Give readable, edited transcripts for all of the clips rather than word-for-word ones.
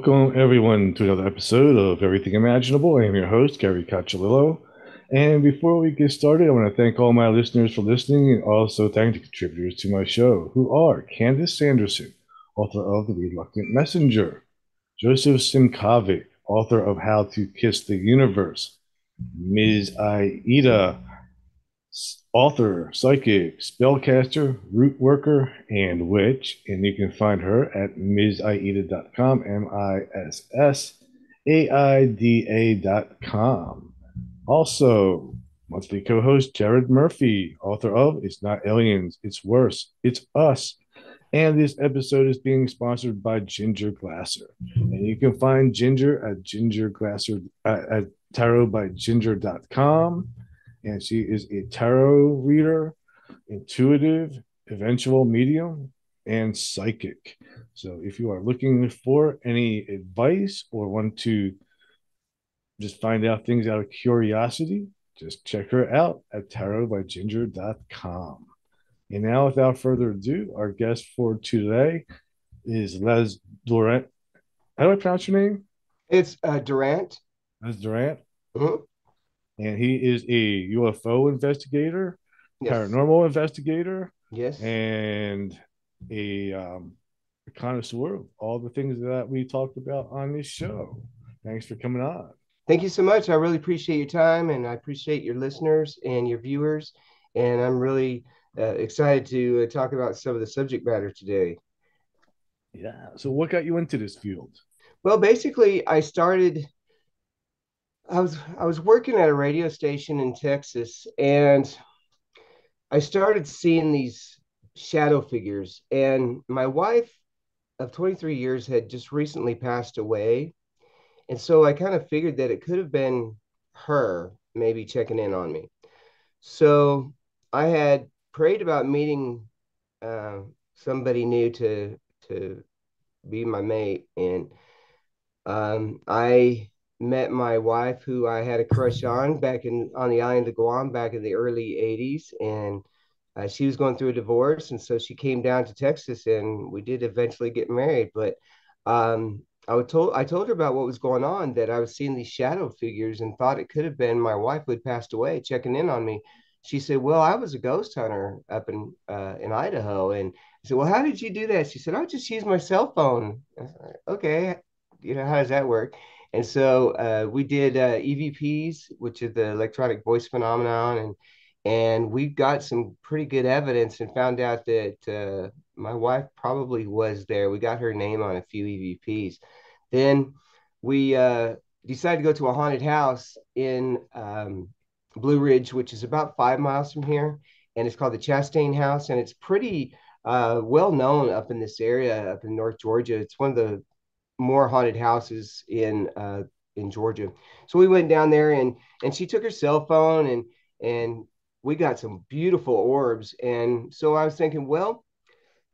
Welcome, everyone, to another episode of Everything Imaginable. I am your host, Gary Cacciolillo. And before we get started, I want to thank all my listeners for listening and also thank the contributors to my show, who are Candace Sanderson, author of The Reluctant Messenger, Joseph Simkovic, author of How to Kiss the Universe, Ms. Aida, author, psychic, spellcaster, root worker, and witch. And you can find her at MsAida.com, MissAida.com. Also, monthly co host Jared Murphy, author of It's Not Aliens, It's Worse, It's Us. And this episode is being sponsored by Ginger Glasser. And you can find Ginger at Ginger Glasser at tarotbyginger.com. And she is a tarot reader, intuitive, eventual medium, and psychic. So if you are looking for any advice or want to just find out things out of curiosity, just check her out at tarotbyginger.com. And now, without further ado, our guest for today is Les Durant. How do I pronounce your name? It's Durant. Les Durant. Mhm. And he is a UFO investigator, Yes. paranormal investigator, Yes. and a connoisseur of all the things that we talked about on this show. Thanks for coming on. Thank you so much. I really appreciate your time and I appreciate your listeners and your viewers. And I'm really excited to talk about some of the subject matter today. Yeah. So, what got you into this field? Well, basically, I was working at a radio station in Texas and I started seeing these shadow figures. And my wife of 23 years had just recently passed away. And so I kind of figured that it could have been her maybe checking in on me. So I had prayed about meeting uh, somebody new to be my mate, and I met my wife, who I had a crush on back in on the island of Guam back in the early '80s, and she was going through a divorce, and so she came down to Texas, and we did eventually get married. But I told her about what was going on, that I was seeing these shadow figures, and thought it could have been my wife who had passed away checking in on me. She said, "Well, I was a ghost hunter up in Idaho," and I said, "Well, how did you do that?" She said, "I just used my cell phone." I was like, "Okay, how does that work?" And so we did EVPs, which is the electronic voice phenomenon, and we got some pretty good evidence and found out that my wife probably was there. We got her name on a few EVPs. Then we decided to go to a haunted house in Blue Ridge, which is about 5 miles from here, and it's called the Chastain House, and it's pretty well known up in this area, up in North Georgia. It's one of the more haunted houses in Georgia. So we went down there, and she took her cell phone, and we got some beautiful orbs. And so I was thinking, well,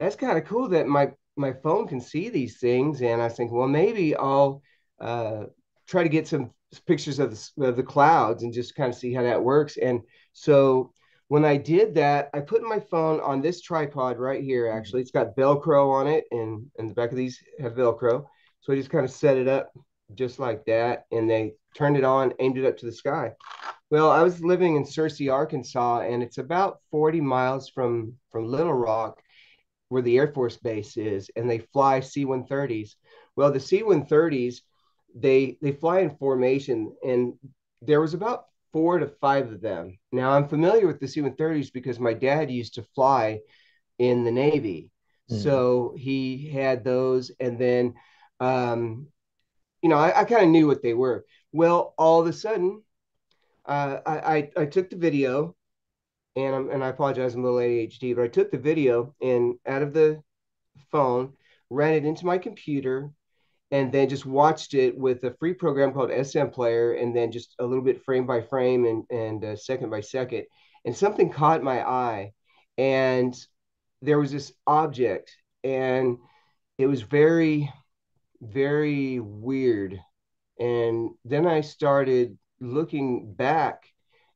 that's kind of cool that my phone can see these things. And I was thinking, well, maybe I'll uh, try to get some pictures of the clouds and just kind of see how that works. And so when I did that, I put my phone on this tripod right here. Actually, it's got Velcro on it, and the back of these have Velcro. So I just kind of set it up just like that, and they turned it on, aimed it up to the sky. Well, I was living in Searcy, Arkansas, and it's about 40 miles from Little Rock, where the Air Force Base is, and they fly C-130s. Well, the C-130s, they fly in formation, and there was about 4 to 5 of them. Now, I'm familiar with the C-130s because my dad used to fly in the Navy, Mm. so he had those, and then um, I kind of knew what they were. Well, all of a sudden, I took the video, and I apologize, I'm a little ADHD, but I took the video and out of the phone, ran it into my computer, and then just watched it with a free program called SM Player, and then just a little bit frame by frame and second by second. And something caught my eye, and there was this object, and it was very, very weird. And then I started looking back,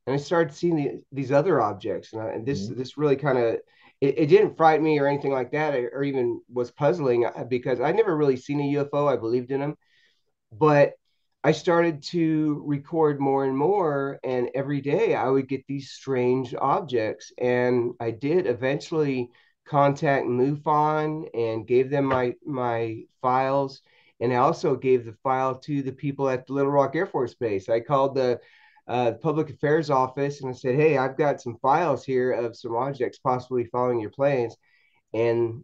and I started seeing these other objects. And Mm. this really kind of, it didn't frighten me or anything like that, or even was puzzling, because I never really seen a UFO. I believed in them. But I started to record more and more, and every day I would get these strange objects. And I did eventually contact MUFON and gave them my files. And I also gave the file to the people at the Little Rock Air Force Base. I called the public affairs office and I said, "Hey, I've got some files here of some objects possibly following your planes." And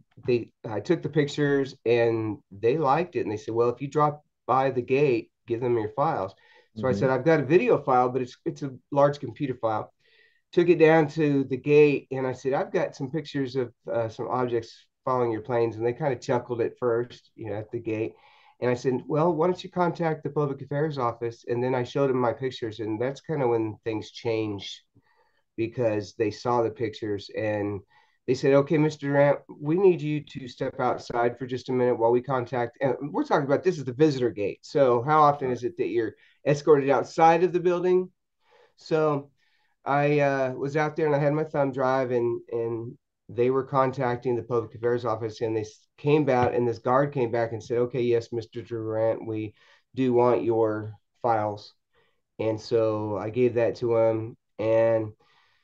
I took the pictures and they liked it, and they said, "Well, if you drop by the gate, give them your files." So I Hmm. said, "I've got a video file, but it's a large computer file." Took it down to the gate and I said, "I've got some pictures of some objects following your planes." And they kind of chuckled at first, at the gate. And I said, "Well, why don't you contact the public affairs office?" And then I showed them my pictures, and that's kind of when things changed, because they saw the pictures and they said, "Okay, Mr. Durant, we need you to step outside for just a minute while we contact." And we're talking about, this is the visitor gate. So how often Right. is it that you're escorted outside of the building? So I was out there and I had my thumb drive, and they were contacting the public affairs office, and they came back, and this guard came back and said, "Okay, yes, Mr. Durant, we do want your files." And so I gave that to him. And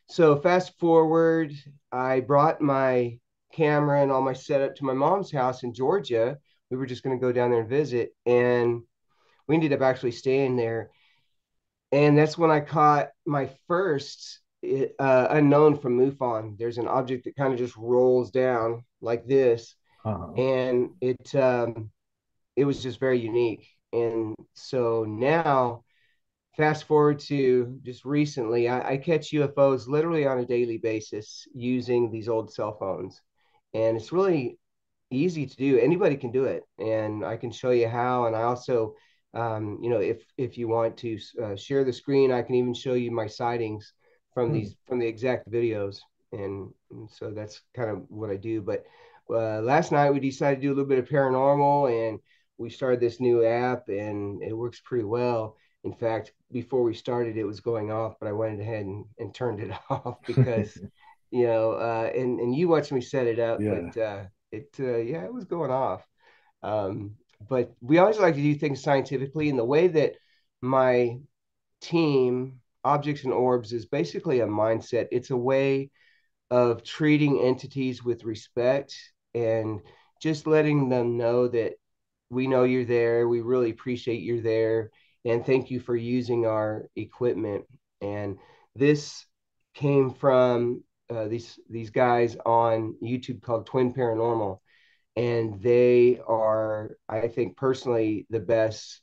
so fast forward, I brought my camera and all my setup to my mom's house in Georgia. We were just going to go down there and visit, and we ended up actually staying there. And that's when I caught my first unknown from MUFON. There's an object that kind of just rolls down like this, Uh-huh. and it was just very unique. And so now, fast forward to just recently, I catch UFOs literally on a daily basis using these old cell phones. And it's really easy to do. Anybody can do it, and I can show you how. And I also, if you want to share the screen, I can even show you my sightings from Hmm. the exact videos. And so that's kind of what I do. But last night we decided to do a little bit of paranormal, and we started this new app, and it works pretty well. In fact, before we started, it was going off, but I went ahead and turned it off because, and you watched me set it up, Yeah. but yeah, it was going off. Um, but we always like to do things scientifically, and the way that my team, Objects and Orbs, is basically a mindset. It's a way of treating entities with respect and just letting them know that we know you're there. We really appreciate you're there. And thank you for using our equipment. And this came from these guys on YouTube called Twin Paranormal. And they are, I think, personally the best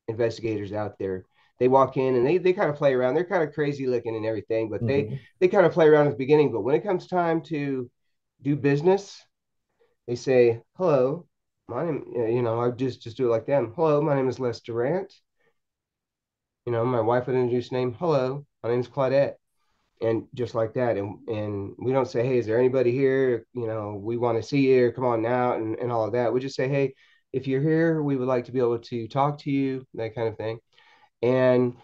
investigators out there. They walk in and they kind of play around. They're kind of crazy looking and everything, but Hmm. they kind of play around at the beginning. But when it comes time to do business, they say, "Hello, my name," I just do it like them. "Hello, my name is Les Durant." My wife would introduce name. "Hello, my name is Claudette." And just like that. And we don't say, "Hey, is there anybody here? We want to see you, come on now," and all of that. We just say, "Hey, if you're here, we would like to be able to talk to you," that kind of thing. And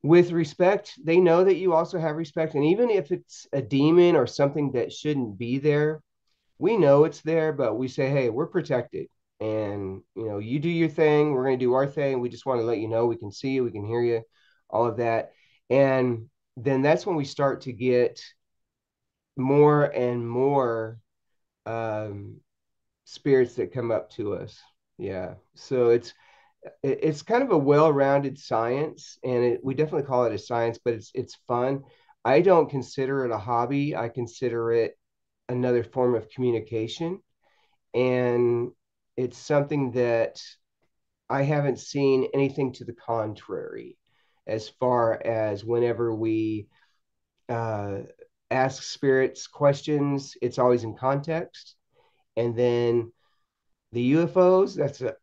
with respect, they know that you also have respect. And even if it's a demon or something that shouldn't be there, we know it's there, but we say, "Hey, we're protected. And, you do your thing. We're going to do our thing. We just want to let you know we can see you, we can hear you, all of that." And then that's when we start to get more and more um, spirits that come up to us. Yeah. So it's kind of a well-rounded science, and we definitely call it a science, but it's fun. I don't consider it a hobby. I consider it another form of communication, and it's something that I haven't seen anything to the contrary. As far as whenever we uh, ask spirits questions, it's always in context. And then the UFOs, that's a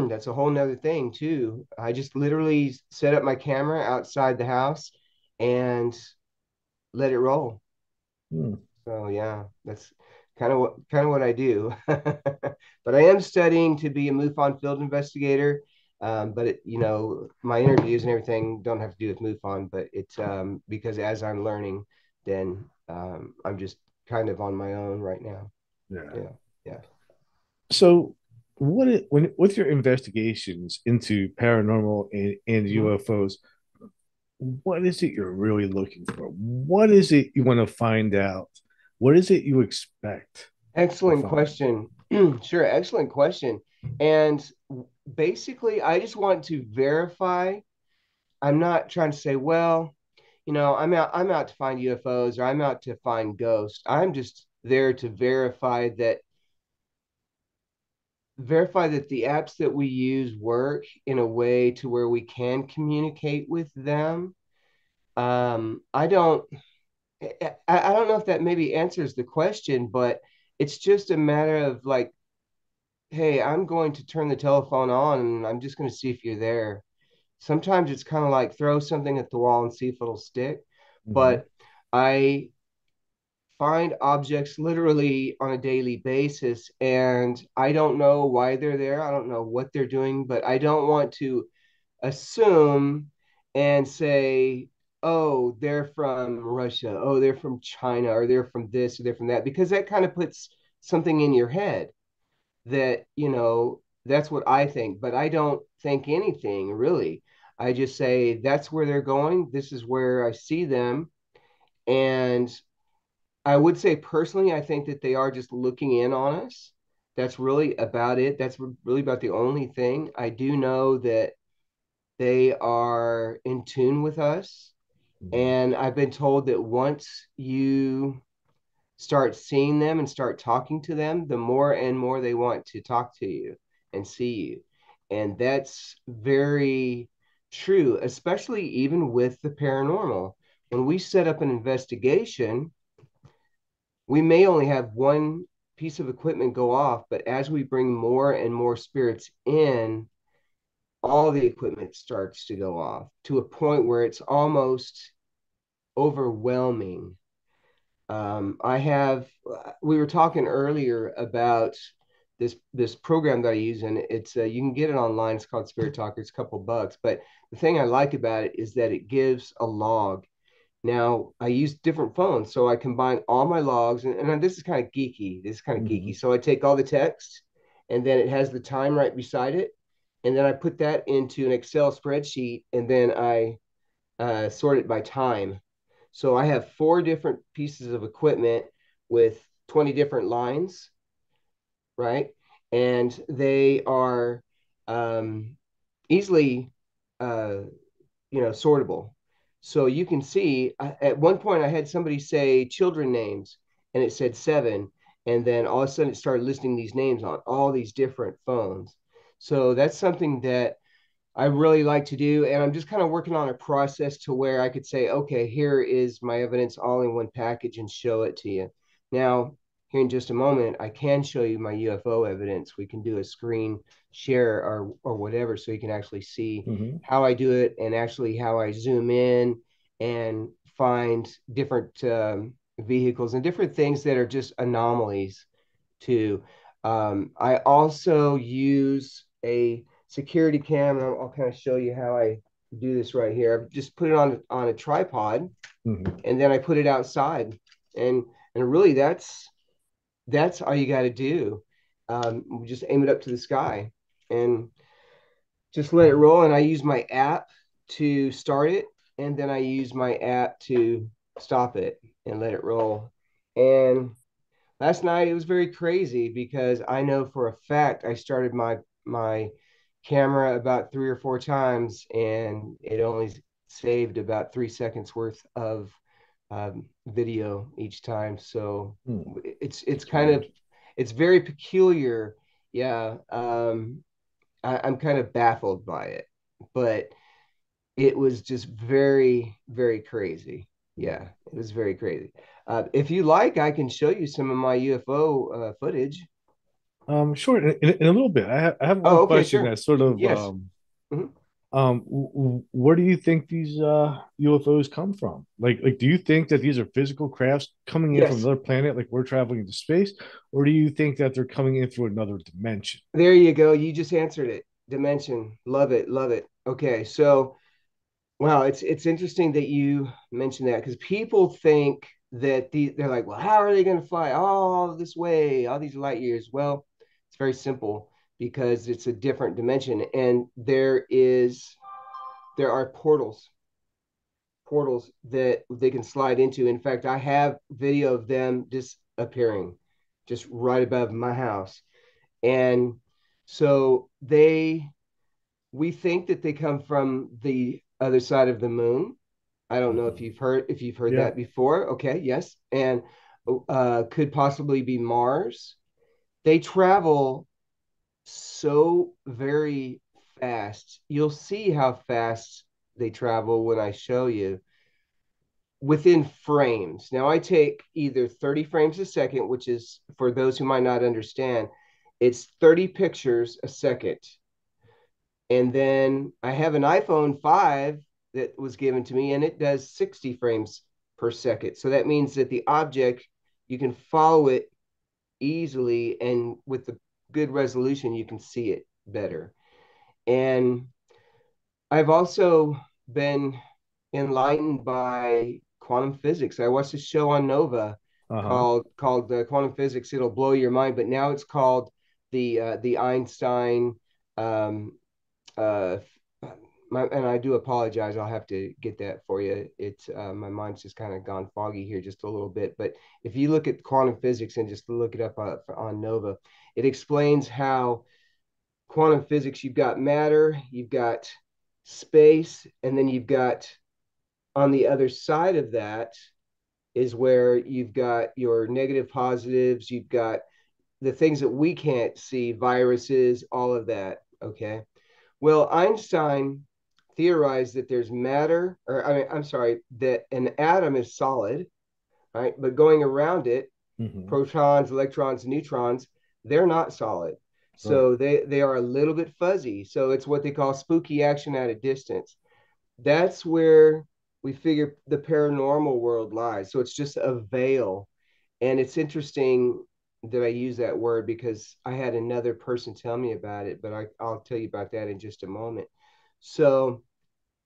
that's a whole nother thing too. I just literally set up my camera outside the house and let it roll. Hmm. So yeah, that's kind of what I do. But I am studying to be a MUFON field investigator. But my interviews and everything don't have to do with MUFON, but it's because as I'm learning, then I'm just kind of on my own right now. Yeah. Yeah, yeah. So when with your investigations into paranormal and Mhm. UFOs, what is it you're really looking for? What is it you want to find out? What is it you expect to Excellent find? question. Sure, excellent question. And basically, I just want to verify. I'm not trying to say, well, I'm out to find UFOs or I'm out to find ghosts. I'm just there to verify that the apps that we use work in a way to where we can communicate with them. I don't I don't know if that maybe answers the question, but it's just a matter of like, hey, I'm going to turn the telephone on and I'm just going to see if you're there. Sometimes it's kind of like throw something at the wall and see if it'll stick. Mm-hmm. But I find objects literally on a daily basis and I don't know why they're there. I don't know what they're doing, but I don't want to assume and say, oh, they're from Russia, oh, they're from China, or they're from this, or they're from that, because that kind of puts something in your head that, that's what I think, but I don't think anything really. I just say, that's where they're going. This is where I see them. And I would say personally, I think that they are just looking in on us. That's really about it. That's really about the only thing. I do know that they are in tune with us. Mm-hmm. And I've been told that once you start seeing them and start talking to them, the more and more they want to talk to you and see you. And that's very true, especially even with the paranormal. When we set up an investigation, we may only have one piece of equipment go off, but as we bring more and more spirits in, all the equipment starts to go off to a point where it's almost overwhelming. We were talking earlier about this program that I use, and it's you can get it online. It's called Spirit Talker. It's a couple bucks, but the thing I like about it is that it gives a log. Now I use different phones, so I combine all my logs, and this is kind of geeky. This is kind of Mm-hmm. geeky. So I take all the text, and then it has the time right beside it, and then I put that into an Excel spreadsheet, and then I sort it by time. So I have four different pieces of equipment with 20 different lines, right? And they are um, easily, uh, sortable. So you can see at one point I had somebody say children names and it said seven. And then all of a sudden it started listing these names on all these different phones. So that's something that I really like to do. And I'm just kind of working on a process to where I could say, okay, here is my evidence all in one package and show it to you. Now, here in just a moment, I can show you my UFO evidence. We can do a screen share or whatever so you can actually see Mm-hmm. how I do it and actually how I zoom in and find different vehicles and different things that are just anomalies too. I also use a security cam, and I'll kind of show you how I do this right here. I've just put it on a tripod, Mm-hmm. and then I put it outside, and really that's all you got to do. We just aim it up to the sky and just let it roll. And I use my app to start it, and then I use my app to stop it and let it roll. And last night it was very crazy because I know for a fact I started my camera about three or four times and it only saved about 3 seconds worth of video each time. So Mm. it's That's kind of weird. it's very peculiar. Yeah, I'm kind of baffled by it, but it was just very, very crazy. Mm. Yeah, it was very crazy. If you like, I can show you some of my UFO footage. Sure. In a little bit, I have one Oh, okay, question sure. that's sort of Yes. Mhm. where do you think these UFOs come from? Like, do you think that these are physical crafts coming in from Yes. another planet, like we're traveling into space, or do you think that they're coming in through another dimension? There you go. You just answered it. Dimension. Love it. Love it. Okay. So, wow, it's interesting that you mentioned that because people think that they're like, well, how are they going to fly all this way, all these light years? Well, it's very simple because it's a different dimension. And there are portals that they can slide into. In fact, I have video of them just appearing just right above my house. And so we think that they come from the other side of the moon. I don't know Mhm. if you've heard Yeah. that before. Okay, yes. And could possibly be Mars. They travel so very fast. You'll see how fast they travel when I show you within frames. Now, I take either 30 frames a second, which is for those who might not understand, it's 30 pictures a second. And then I have an iPhone 5 that was given to me, and it does 60 frames per second. So that means that the object, you can follow it easily, and with the good resolution, you can see it better. And I've also been enlightened by quantum physics. I watched a show on Nova Uh-huh. called Quantum Physics. It'll blow your mind, but now it's called the Einstein. Um, uh, and I do apologize. I'll have to get that for you. It's my mind's just kind of gone foggy here just a little bit. But if you look at quantum physics and just look it up on Nova, it explains how quantum physics, you've got matter, you've got space, and then you've got on the other side of that is where you've got your negative positives, you've got the things that we can't see, viruses, all of that. Okay. Well, Einstein theorized that there's matter, or I mean, I'm sorry, that an atom is solid, right? But going around it, Hmm. protons, electrons, neutrons, they're not solid. Right. So they are a little bit fuzzy. So it's what they call spooky action at a distance. That's where we figure the paranormal world lies. So it's just a veil. And it's interesting that I use that word because I had another person tell me about it, but I'll tell you about that in just a moment. So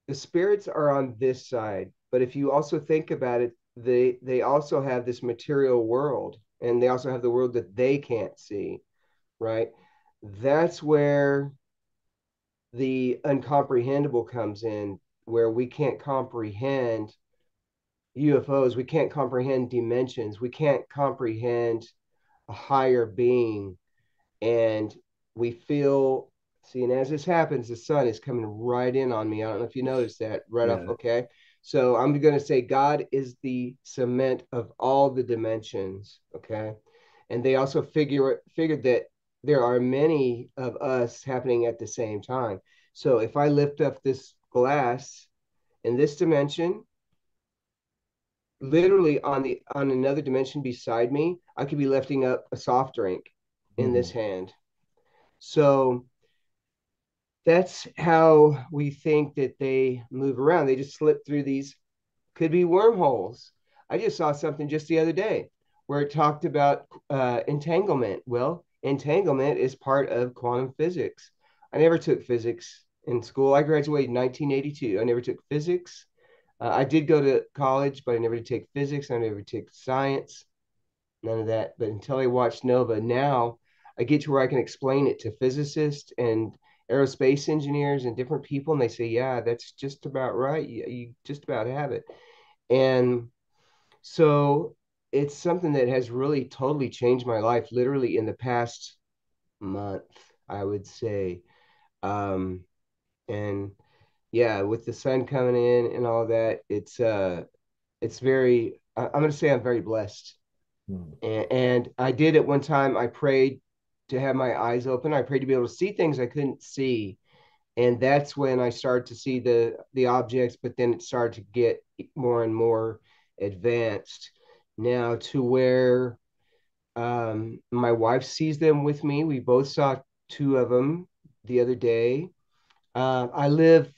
the spirits are on this side, but if you also think about it, they also have this material world, and they also have the world that they can't see, right? That's where the uncomprehendable comes in, where we can't comprehend UFOs, we can't comprehend dimensions, we can't comprehend a higher being, and we feel, see, and as this happens, the sun is coming right in on me. I don't know if you noticed that right off. Yeah. Okay, so I'm going to say God is the cement of all the dimensions. Okay, and they also figured that there are many of us happening at the same time. So if I lift up this glass in this dimension, literally on another dimension beside me, I could be lifting up a soft drink in this Hmm. hand. So that's how we think that they move around. They just slip through these, could be wormholes. I just saw something just the other day where it talked about entanglement. Well, entanglement is part of quantum physics. I never took physics in school. I graduated in 1982. I never took physics. I did go to college, but I never did take physics. I never took science, none of that. But until I watched Nova, now I get to where I can explain it to physicists and aerospace engineers and different people, and they say, "Yeah, that's just about right. You just about have it." And so it's something that has really totally changed my life, literally in the past month, I would say. Um, and yeah, with the sun coming in and all that, it's very. I'm going to say I'm very blessed. And I did at one time. I prayed to have my eyes open. I prayed to be able to see things I couldn't see, and that's when I started to see the objects. But then it started to get more and more advanced now to where my wife sees them with me. We both saw two of them the other day. I live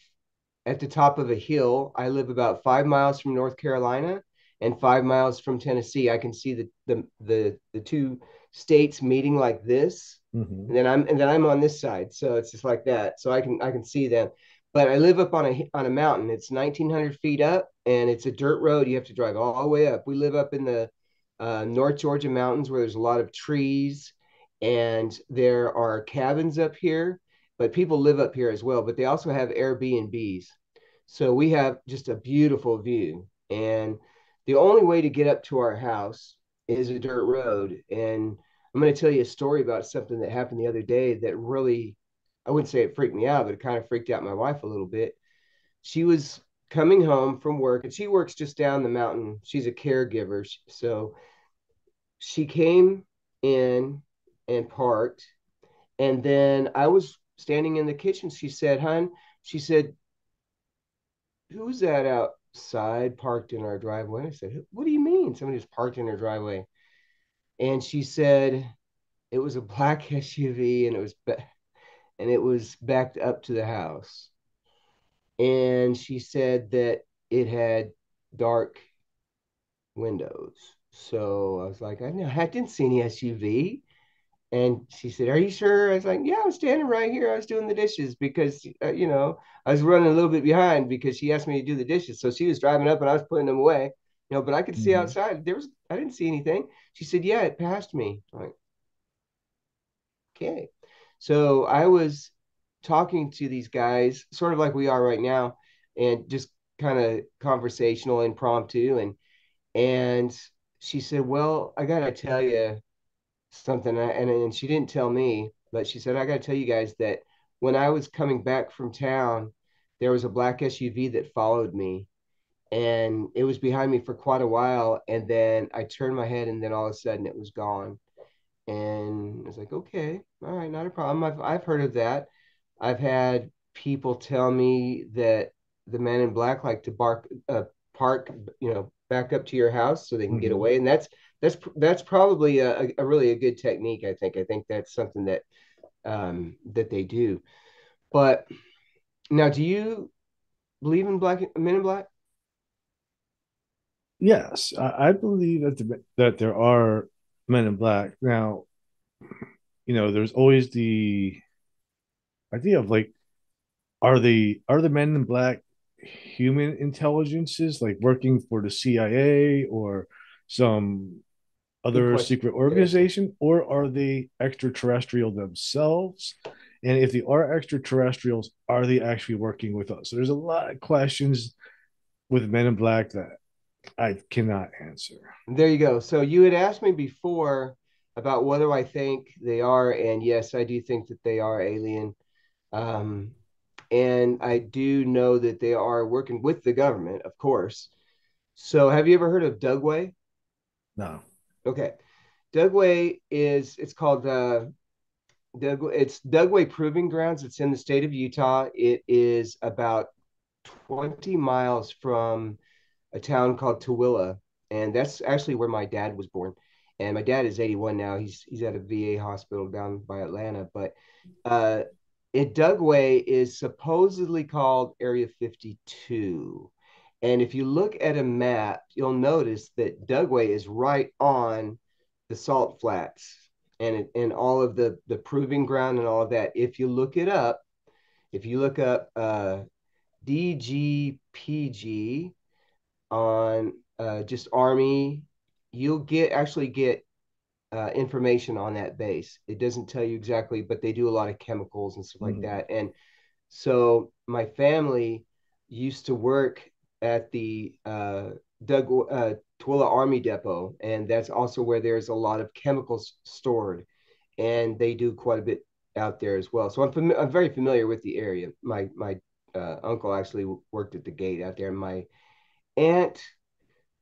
at the top of a hill. I live about 5 miles from North Carolina and 5 miles from Tennessee. I can see the two states meeting like this, Hmm. and then I'm on this side, so it's just like that. So I can see them. But I live up on a mountain. It's 1,900 feet up, and it's a dirt road. You have to drive all the way up. We live up in the North Georgia mountains where there's a lot of trees, And there are cabins up here, but people live up here as well. But they also have Airbnbs. So we have just a beautiful view. And the only way to get up to our house is a dirt road. And I'm going to tell you a story about something that happened the other day that really, I wouldn't say it freaked me out, but it kind of freaked out my wife a little bit. She was coming home from work, and she works just down the mountain. She's a caregiver. So she came in and parked. And then I was standing in the kitchen. She said, "Hun," she said, "who's that outside parked in our driveway?" I said, "What do you mean? Somebody just parked in our driveway." And she said, "It was a black SUV, and it was backed up to the house." And she said that it had dark windows. So I was like, I didn't see any SUV. And she said, "Are you sure?" I was like, "Yeah, I was standing right here. I was doing the dishes because, I was running a little bit behind because she asked me to do the dishes. So she was driving up and I was putting them away, but I could see Hmm. outside. I didn't see anything." She said, "Yeah, it passed me." I'm like, okay. So I was talking to these guys, sort of like we are right now, and just kind of conversational, impromptu. And she said, "Well, I got to tell you something," and she didn't tell me, but she said, "I got to tell you guys that when I was coming back from town, there was a black SUV that followed me, and it was behind me for quite a while, and then I turned my head, and then all of a sudden it was gone." And I was like, "Okay, all right, not a problem. I've heard of that. I've had people tell me that the men in black like to park, back up to your house so they can get Hmm. away." And that's probably a really a good technique. I think that's something that they do. But now, do you believe in black men in black? Yes, I believe that there are men in black. Now, there's always the idea of like, are the men in black human intelligences, like working for the CIA or some Good other question. secret Good answer. organization, or are they extraterrestrial themselves? And if they are extraterrestrials, are they actually working with us? So there's a lot of questions with Men in Black that I cannot answer. There you go. So you had asked me before about whether I think they are, and yes, I do think that they are alien. Um, and I do know that they are working with the government, of course. So have you ever heard of Dugway? No. Okay. Dugway it's called it's Dugway Proving Grounds. It's in the state of Utah. It is about 20 miles from a town called Tooele, and that's actually where my dad was born. And my dad is 81 now. He's at a VA hospital down by Atlanta. But uh, Dugway is supposedly called Area 52. And if you look at a map, you'll notice that Dugway is right on the salt flats and all of the proving ground and all of that. If you look up DGPG on just Army, you'll get information on that base. It doesn't tell you exactly, but they do a lot of chemicals and stuff like Mhm. that. And so my family used to work at the Doug Twilla Army Depot, and that's also where there's a lot of chemicals stored, and they do quite a bit out there as well. So I'm very familiar with the area. My uncle actually worked at the gate out there. My aunt,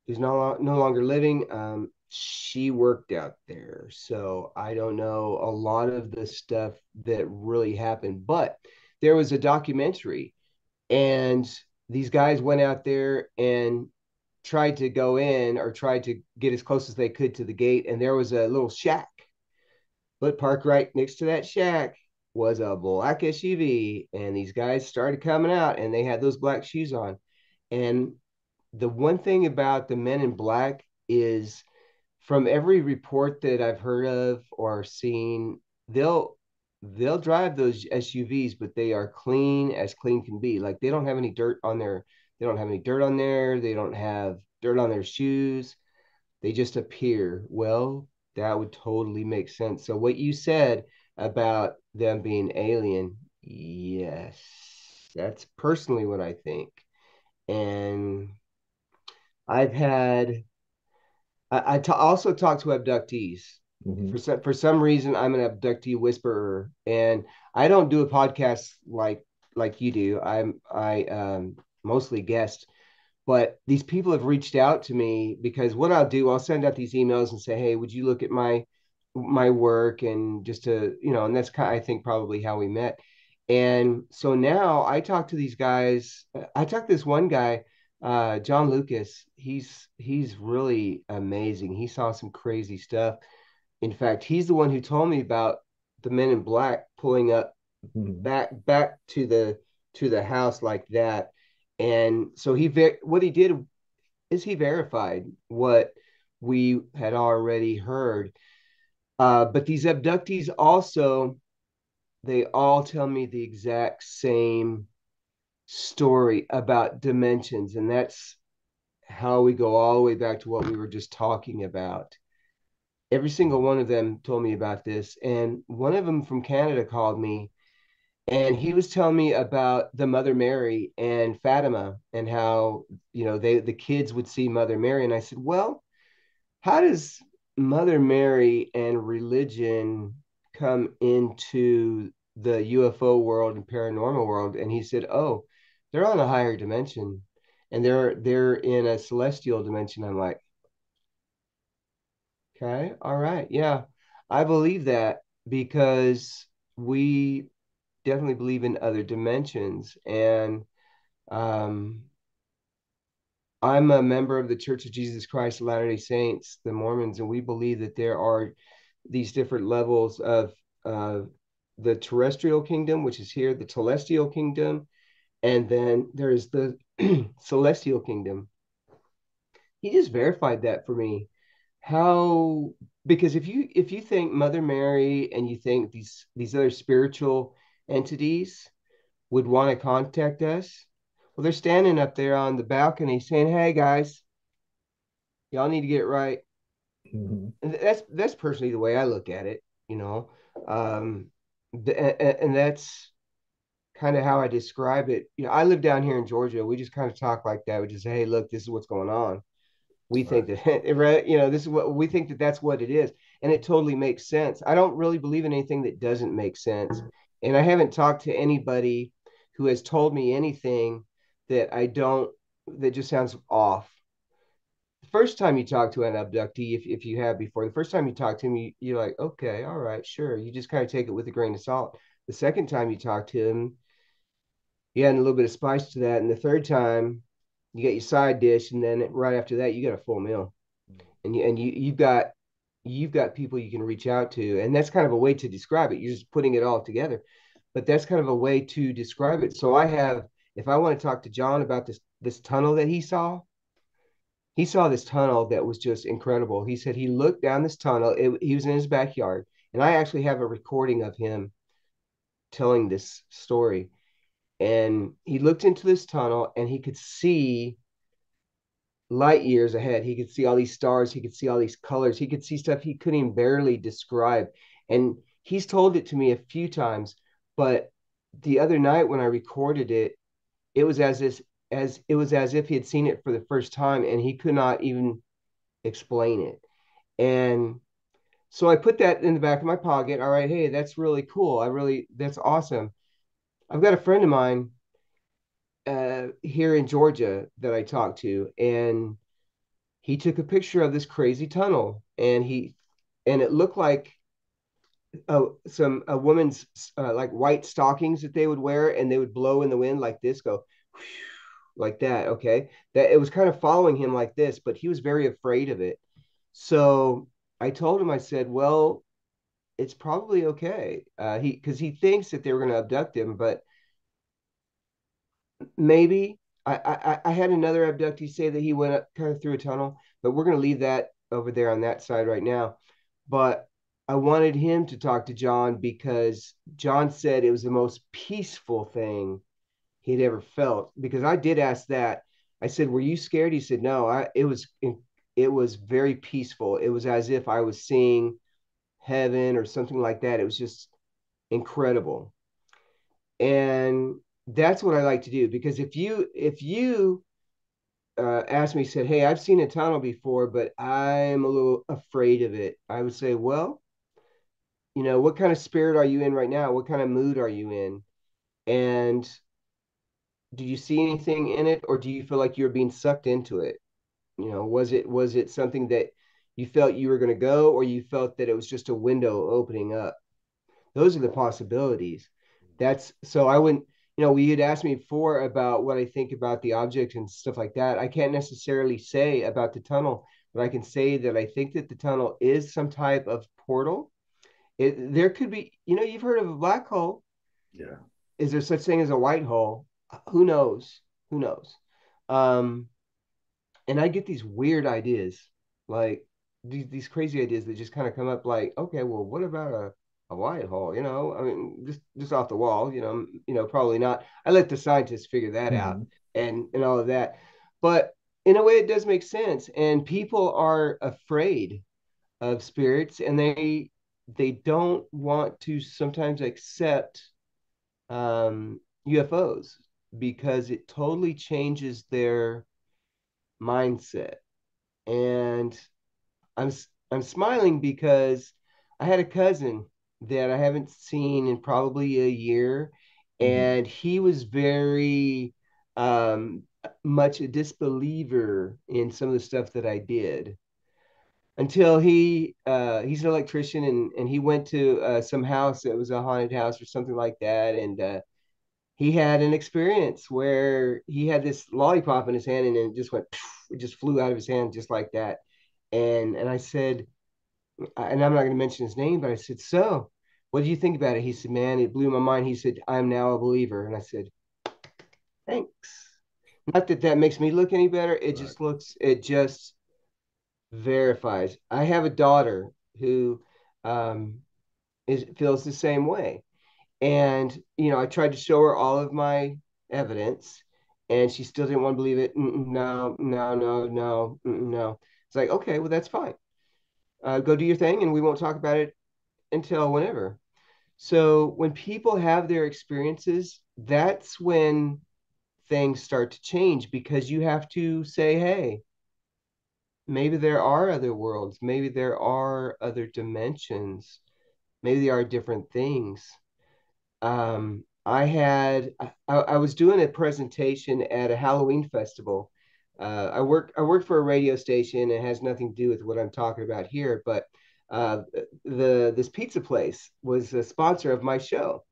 who's no longer living, she worked out there. So I don't know a lot of the stuff that really happened, but there was a documentary, and these guys went out there and tried to go in or tried to get as close as they could to the gate, and there was a little shack. But parked right next to that shack was a black SUV, and these guys started coming out, and they had those black shoes on. And the one thing about the men in black is, from every report that I've heard of or seen, they'll drive those SUVs, but they are clean as clean can be. Like they don't have any dirt on their they don't have any dirt on there, they don't have dirt on their shoes. They just appear well. That would totally make sense. So what you said about them being alien, yes, that's personally what I think. And I've had also talked to abductees. Hmm. For some reason, I'm an abductee whisperer, and I don't do a podcast like you do. I mostly guest, but these people have reached out to me because what I'll do, I'll send out these emails and say, hey, would you look at my work, and just to, and that's kind of, I think, probably how we met. And so now I talk to these guys. I talked to this one guy, John Lucas. He's really amazing. He saw some crazy stuff. In fact, he's the one who told me about the men in black pulling up Hmm. back to the house like that. And so what he did is he verified what we had already heard. But these abductees also, they all tell me the exact same story about dimensions. And that's how we go all the way back to what we were just talking about. Every single one of them told me about this. And one of them from Canada called me, and he was telling me about the Mother Mary and Fatima, and how, the kids would see Mother Mary. And I said, well, how does Mother Mary and religion come into the UFO world and paranormal world? And he said, oh, they're on a higher dimension, and they're in a celestial dimension. I'm like, okay, all right, yeah, I believe that, because we definitely believe in other dimensions. And um, I'm a member of the Church of Jesus Christ of Latter-day Saints, the Mormons, and we believe that there are these different levels of uh, the terrestrial kingdom, which is here, the celestial kingdom, and then there's the celestial kingdom. He just verified that for me. How, because if you think Mother Mary and you think these other spiritual entities would want to contact us, well, they're standing up there on the balcony saying, "Hey guys, y'all need to get right." Hmm. And that's personally the way I look at it, you know. Um, and that's kind of how I describe it. I live down here in Georgia. We just kind of talk like that. We just say, "Hey, look, this is what's going on." We think Right. that, right, this is what we think, that's what it is, and it totally makes sense. I don't really believe in anything that doesn't make sense, and I haven't talked to anybody who has told me anything that I don't that just sounds off. The first time you talk to an abductee, if you have before, the first time you talk to him, you're like, okay, all right, sure. You just kind of take it with a grain of salt. The second time you talk to him, you add a little bit of spice to that, and the third time you get your side dish, and then right after that you got a full meal. And you've got people you can reach out to, and that's kind of a way to describe it. You're just putting it all together, but that's kind of a way to describe it. So if I want to talk to John about this tunnel that he saw this tunnel that was just incredible. He said he looked down this tunnel. He was in his backyard, and I actually have a recording of him telling this story. And he looked into this tunnel, and he could see light years ahead. He could see all these stars. He could see all these colors. He could see stuff he couldn't even barely describe. And he's told it to me a few times, but the other night when I recorded it, it was as if he had seen it for the first time, and he could not even explain it. And so I put that in the back of my pocket. All right, hey, that's really cool. That's awesome. I've got a friend of mine here in Georgia that I talked to, and he took a picture of this crazy tunnel, and it looked like a woman's like white stockings that they would wear, and they would blow in the wind like this, go like that. Okay, that it was kind of following him like this, but he was very afraid of it. So I told him, I said, well, it's probably okay. He Because he thinks that they were going to abduct him, but maybe. I had another abductee say that he went up kind of through a tunnel, but we're going to leave that over there on that side right now. But I wanted him to talk to John, because John said it was the most peaceful thing he'd ever felt. Because I did ask that. I said, "Were you scared?" He said, "No, it was. it was very peaceful. It was as if I was seeing heaven or something like that. It was just incredible. And that's what I like to do, because if you asked me, said, "Hey, I've seen a tunnel before, but I'm a little afraid of it," I would say, "Well, what kind of spirit are you in right now? What kind of mood are you in? And do you see anything in it, or do you feel like you're being sucked into it? Was it something that you felt you were going to go, or you felt that it was just a window opening up?" Those are the possibilities. That's so I wouldn't, we had asked me before about what I think about the object and stuff like that. I can't necessarily say about the tunnel, but I can say that I think that the tunnel is some type of portal. There could be, you've heard of a black hole. Yeah. Is there such thing as a white hole? Who knows? Who knows? Um, and I get these weird ideas, like these crazy ideas that just kind of come up. Like, okay, well, what about a white hole? I mean, just off the wall. Probably not. I let the scientists figure that out Hmm. and all of that. But in a way, it does make sense. And people are afraid of spirits, and they don't want to sometimes accept UFOs because it totally changes their mindset. And I'm I'm smiling because I had a cousin that I haven't seen in probably a year, Hmm. and he was very um, much a disbeliever in some of the stuff that I did until he's an electrician, and he went to some house that was a haunted house or something like that, and he had an experience where he had this lollipop in his hand, and it just went, it just flew out of his hand just like that. And I said, and I'm not going to mention his name, but I said, "So, what do you think about it?" He said, "Man, it blew my mind." He said, "I'm now a believer." And I said, "Thanks." Not that that makes me look any better. Right. It just verifies. I have a daughter who um, feels the same way. And, I tried to show her all of my evidence, and she still didn't want to believe it. No, no, no, no, no. It's like, okay, well, that's fine. Go do your thing, and we won't talk about it until whenever. So when people have their experiences, that's when things start to change, because you have to say, hey, maybe there are other worlds, maybe there are other dimensions, maybe there are different things. I was doing a presentation at a Halloween festival. I work for a radio station. It has nothing to do with what I'm talking about here, but uh, this pizza place was a sponsor of my show,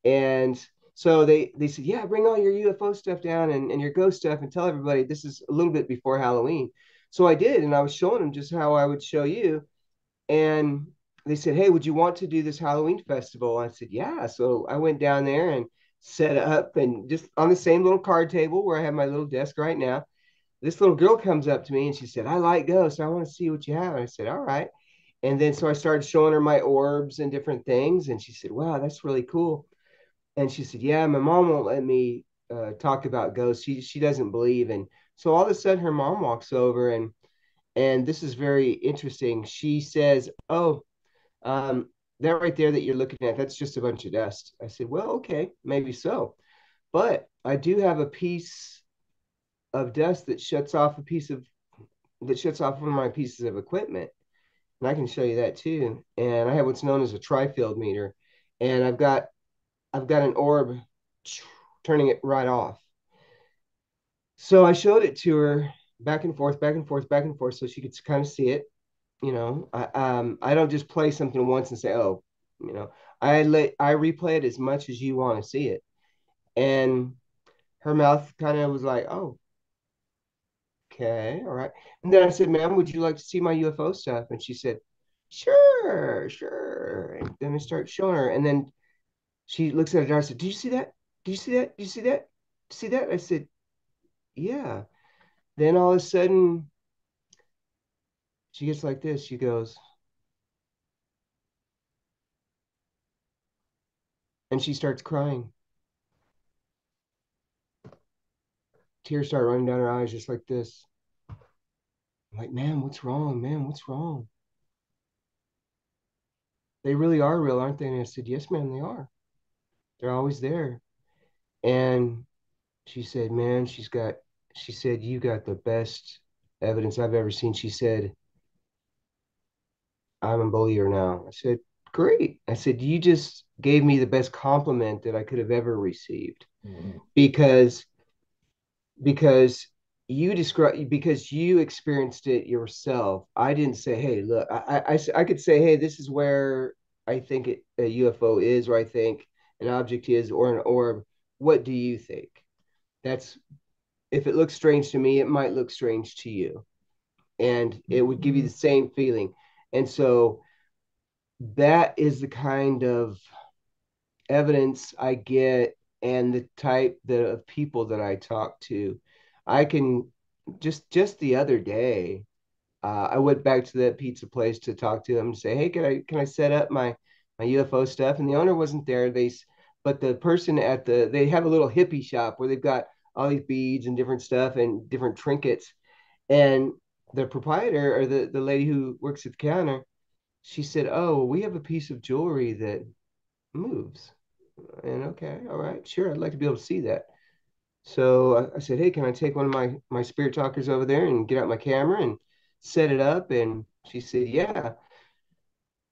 and so they said, yeah, bring all your UFO stuff down and your ghost stuff, and tell everybody this is a little bit before Halloween. So I did, and I was showing them just how I would show you, and they said, "Hey, would you want to do this Halloween festival?" I said, "Yeah." So I went down there and set up, and just on the same little card table where I have my little desk right now, this little girl comes up to me and she said, "I like ghosts. I want to see what you have." And I said, "All right." And then so I started showing her my orbs and different things, and she said, "Wow, that's really cool." And she said, "Yeah, my mom won't let me talk about ghosts. She doesn't believe." And so all of a sudden, her mom walks over, and this is very interesting. She says, "Oh, that right there that you're looking at, that's just a bunch of dust." I said, "Well, okay, maybe so. But I do have a piece of dust that shuts off one of my pieces of equipment. And I can show you that too. And I have what's known as a tri-field meter. And I've got an orb turning it right off." So I showed it to her, back and forth, back and forth, back and forth, so she could kind of see it. I don't just play something once and say, "Oh," you know, I replay it as much as you want to see it. And her mouth kind of was like, "Oh, okay, all right." And then I said, "Ma'am, would you like to see my UFO stuff?" And she said, "Sure, sure." And then I start showing her, and then she looks at it and I said, "Do you see that? Do you see that? Do you see that? See that?" I said, "Yeah." Then all of a sudden she gets like this. She goes, and she starts crying. Tears start running down her eyes just like this. I'm like, man, what's wrong? Man, what's wrong? They really are real, aren't they? And I said, yes, ma'am, they are. They're always there. And she said, man, she said, you got the best evidence I've ever seen. She said, I'm a believer now. I said, great. I said, you just gave me the best compliment that I could have ever received Mhm. because because you experienced it yourself. I didn't say, hey, look, I could say, hey, this is where I think a UFO is, or I think an object is, or an orb. What do you think? That's if it looks strange to me, it might look strange to you, and it would give you the Mhm. same feeling. And so that is the kind of evidence I get and the type of people that I talk to. I can just the other day, I went back to that pizza place to talk to them and say, hey, can I set up my UFO stuff? And the owner wasn't there. But the person at they have a little hippie shop where they've got all these beads and different stuff and different trinkets. And the proprietor or the lady who works at the counter, she said, oh, we have a piece of jewelry that moves. And okay, all right, sure, I'd like to be able to see that. So I said, hey, can I take one of my spirit talkers over there and get out my camera and set it up? And she said, yeah.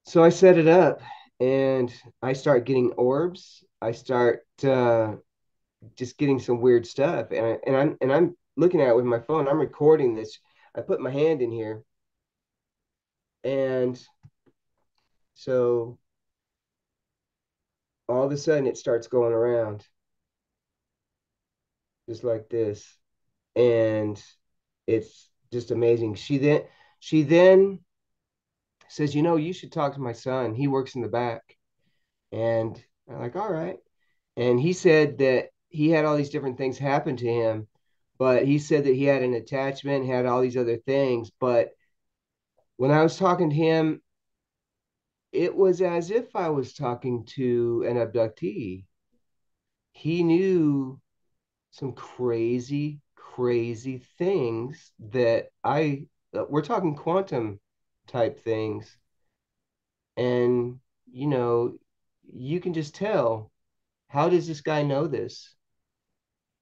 So I set it up and I start getting orbs. I start just getting some weird stuff, and I'm looking at it with my phone. I'm recording this. I put my hand in here, and so all of a sudden it starts going around just like this, and it's just amazing. She then says, you should talk to my son. He works in the back. And I'm like, all right. And he said that he had all these different things happen to him, but he said that he had an attachment, had all these other things. But when I was talking to him, it was as if I was talking to an abductee. He knew some crazy, crazy things we're talking quantum type things. And, you know, you can just tell, how does this guy know this?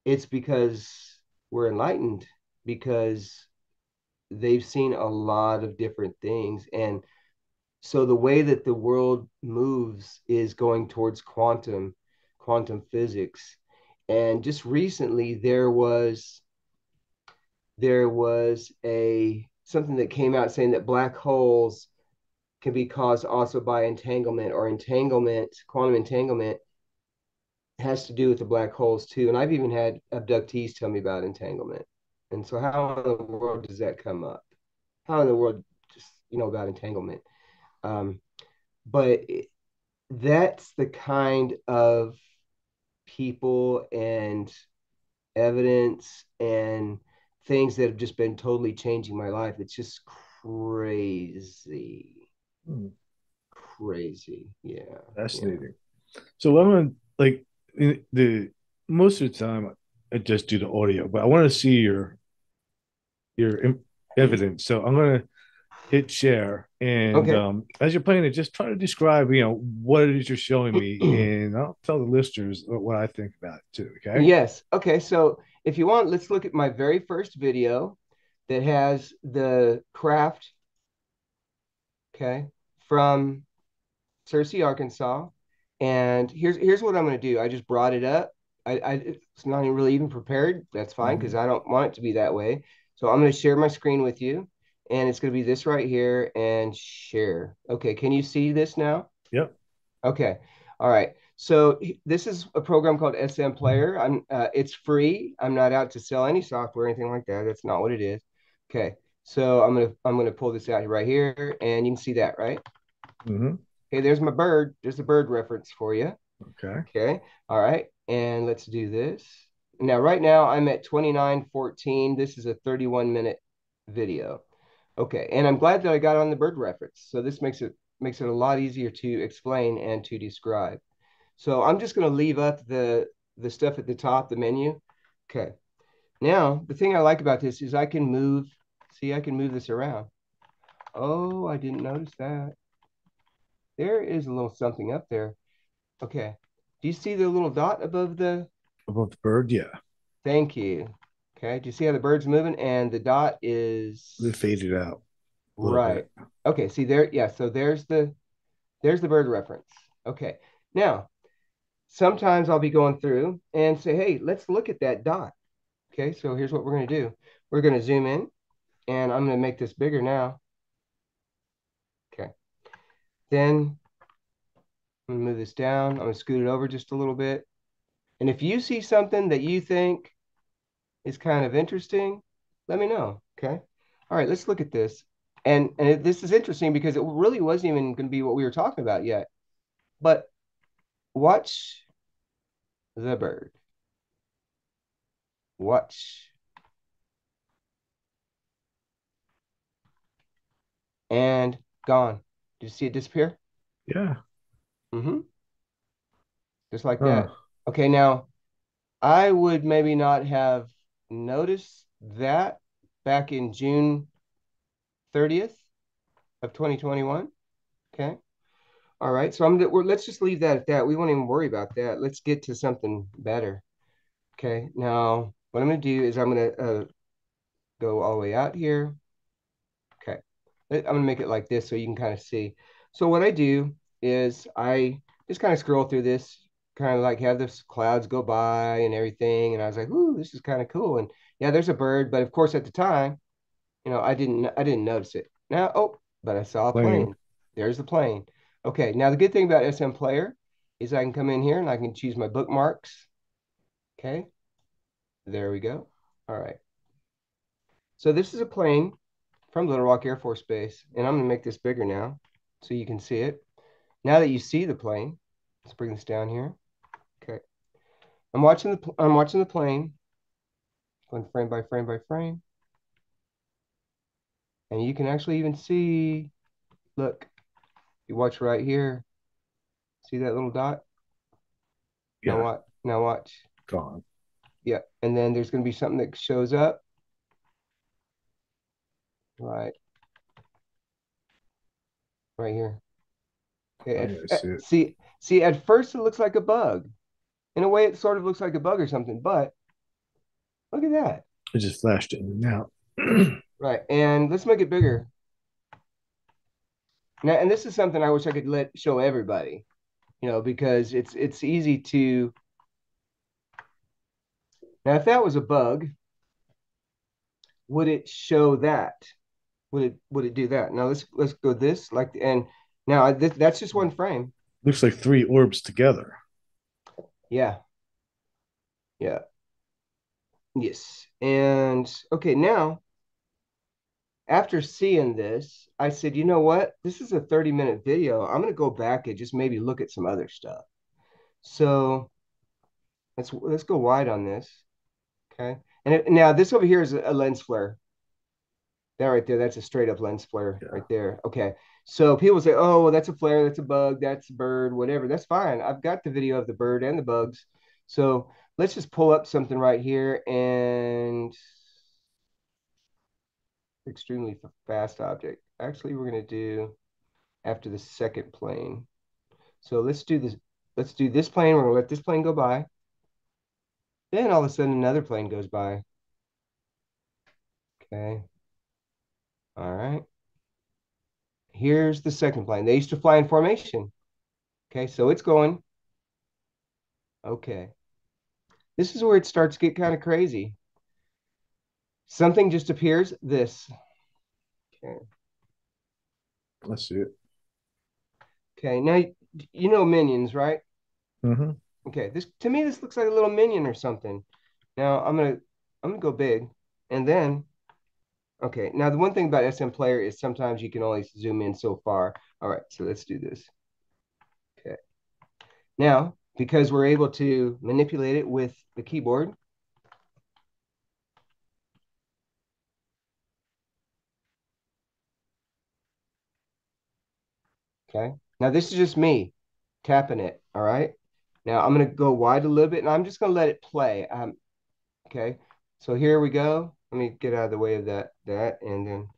It's because we're enlightened, because they've seen a lot of different things. And so the way that the world moves is going towards quantum physics. And just recently there was a something that came out saying that black holes can be caused also by entanglement, or quantum entanglement has to do with the black holes too. And I've even had abductees tell me about entanglement. And so how in the world does that come up? How in the world just about entanglement? Um, but that's the kind of people and evidence and things that have just been totally changing my life. It's just crazy. Mhm. Crazy. Yeah. Yeah. Fascinating. So I'm gonna like the most of the time I just do the audio, but I want to see your evidence. So I'm gonna hit share, and Okay. as you're playing it, just try to describe, what it is you're showing me, and I'll tell the listeners what I think about it too. Okay. Yes. Okay. So if you want, let's look at my very first video that has the craft, okay, from Searcy, Arkansas. And here's what I'm going to do. I just brought it up. It's not even really even prepared. That's fine because Mhm. I don't want it to be that way. So I'm going to share my screen with you, and it's going to be this right here and share. Okay. Can you see this now? Yep. Okay. All right. So this is a program called SM Player. It's free. I'm not out to sell any software or anything like that. That's not what it is. Okay. So I'm gonna pull this out right here, and you can see that, right? Hmm. Okay, there's my bird. There's a bird reference for you. Okay. Okay. All right. And let's do this. Now, right now I'm at 29:14. This is a 31-minute video. Okay. And I'm glad that I got on the bird reference. So this makes it a lot easier to explain and to describe. So I'm just going to leave up the stuff at the top, the menu. Okay. Now, the thing I like about this is I can move. See, I can move this around. Oh, I didn't notice that. There is a little something up there. Okay. Do you see the little dot above the? Above the bird, yeah. Thank you. Okay. Do you see how the bird's moving? And the dot They is faded out a little right. bit. Okay. See there. Yeah. So there's the bird reference. Okay. Now, sometimes I'll be going through and say, hey, let's look at that dot. Okay. So here's what we're going to do. We're going to zoom in and I'm going to make this bigger now. Okay. Then I'm going to move this down. I'm going to scoot it over just a little bit. And if you see something that you think is kind of interesting, let me know. Okay. All right, let's look at this. This is interesting because it really wasn't even going to be what we were talking about yet. But watch the bird. Watch. And gone. Did you see it disappear? Yeah. Mm-hmm. Just like Huh. that. Okay, now I would maybe not have noticed that back in June 30th of 2021. Okay. All right. So let's just leave that at that. We won't even worry about that. Let's get to something better. Okay. Now, what I'm going to do is I'm going to go all the way out here. Okay. I'm going to make it like this so you can kind of see. So what I do is I just kind of scroll through this, kind of like have the clouds go by and everything. And I was like, ooh, this is kind of cool. And yeah, there's a bird. But of course, at the time, I didn't notice it. Now, oh, but I saw a Plane. plane. There's the plane. Okay, now the good thing about SM Player is I can come in here and I can choose my bookmarks. Okay, there we go. All right. So this is a plane from Little Rock Air Force Base, and I'm gonna make this bigger now so you can see it. Now that you see the plane, let's bring this down here. Okay, I'm watching the plane, going frame by frame by frame, and you can actually even see. Look, you watch right here. See that little dot? Now Yeah. what? Now watch. Gone. Yeah. And then there's going to be something that shows up. Right. Right here. Okay. Oh, yeah, I see it. See, at first it looks like a bug. In a way, it sort of looks like a bug or something, but look at that. It just flashed in and out. Right. And let's make it bigger. Now, and this is something I wish I could let show everybody, because it's easy to. Now, if that was a bug, would it show that? Would it do that? Now let's go this like and now that's just one frame. Looks like three orbs together. Yeah. Yeah. Yes. And okay, now after seeing this, I said, you know what? This is a 30-minute video. I'm gonna go back and just maybe look at some other stuff. So let's go wide on this. Okay. Now this over here is a lens flare. That right there, that's a straight up lens flare Yeah. right there. Okay. So people say, oh, well, that's a flare, that's a bug, that's a bird, whatever. That's fine. I've got the video of the bird and the bugs. So let's just pull up something right here and extremely fast object. Actually, we're going to do after the second plane. So let's do this. Let's do this plane. We're going to let this plane go by. Then all of a sudden another plane goes by. Okay. All right. Here's the second plane. They used to fly in formation. Okay. So it's going. Okay. This is where it starts to get kind of crazy. Something just appears. This. Okay. I see it. Okay. Now, you know minions, right? Mm-hmm. Okay. This to me, this looks like a little minion or something. Now I'm gonna go big, and then okay. Now the one thing about SM Player is sometimes you can only zoom in so far. All right. So let's do this. Okay. Now because we're able to manipulate it with the keyboard. Okay. Now this is just me tapping it. All right. Now I'm gonna go wide a little bit, and I'm just gonna let it play. Okay. So here we go. Let me get out of the way of that, and then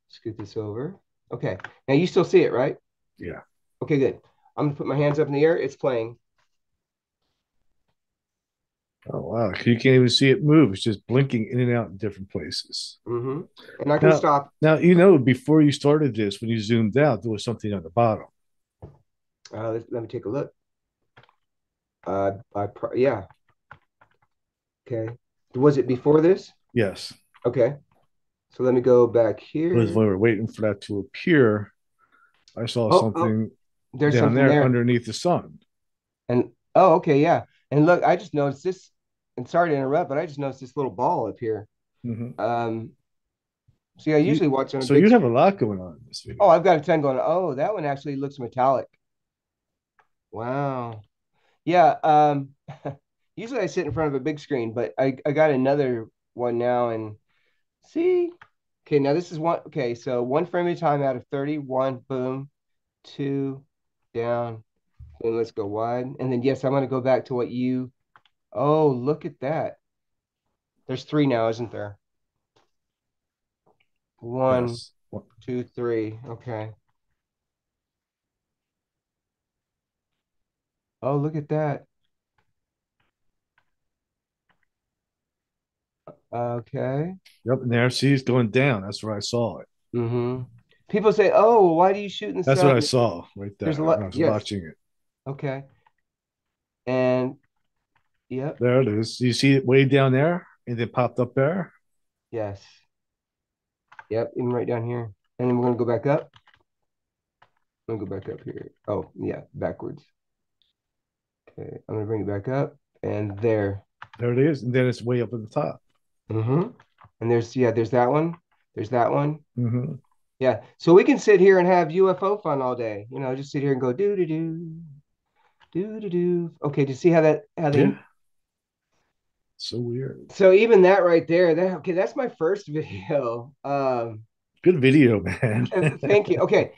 scoot this over. Okay. Now you still see it, right? Yeah. Okay, good. I'm gonna put my hands up in the air. It's playing. Oh wow. You can't even see it move. It's just blinking in and out in different places. Mm-hmm. And I can Now, stop. before you started this, when you zoomed out, there was something on the bottom. Let me take a look. Yeah. Okay. Was it before this? Yes. Okay. So let me go back It was here. when we were waiting for that to appear. I saw Oh, something there's down something there there. underneath the sun. And oh, okay, yeah. And look, I just noticed this, and sorry to interrupt, but I just noticed this little ball up here. Hmm. Um, See, I You, usually watch on a so big you have a screen. lot going on in this Oh, video. I've got a 10 going. Oh, that one actually looks metallic. Wow. Yeah. Usually I sit in front of a big screen, but I got another one now and see. Okay, now this is one. Okay, so one frame at a time out of 30. One, boom, two, down. Then let's go wide. And then yes, I'm gonna go back to what you. Oh, look at that. There's three now, isn't there? One, Yes. two, three. Okay. Oh, look at that. Okay. Yep. And there, see, it's going down. That's where I saw it. Mm-hmm. People say, "Oh, why do you shoot in the That's what sun?" I saw right There's a there when lot. I was Yes. watching it. Okay. And yep. There it is. You see it way down there and then popped up there? Yes. Yep. Even right down here. And then we're gonna go back up. I'm gonna go back up here. Oh, yeah, backwards. Okay. I'm gonna bring it back up. And there. There it is. And then it's way up at the top. Mm-hmm. And there's that one. There's that one. Hmm. Yeah. So we can sit here and have UFO fun all day. Just sit here and go do do do do do do. Okay, to see how they. Yeah. So weird. So even that right there, that's my first video. Good video, man. Thank you. Okay.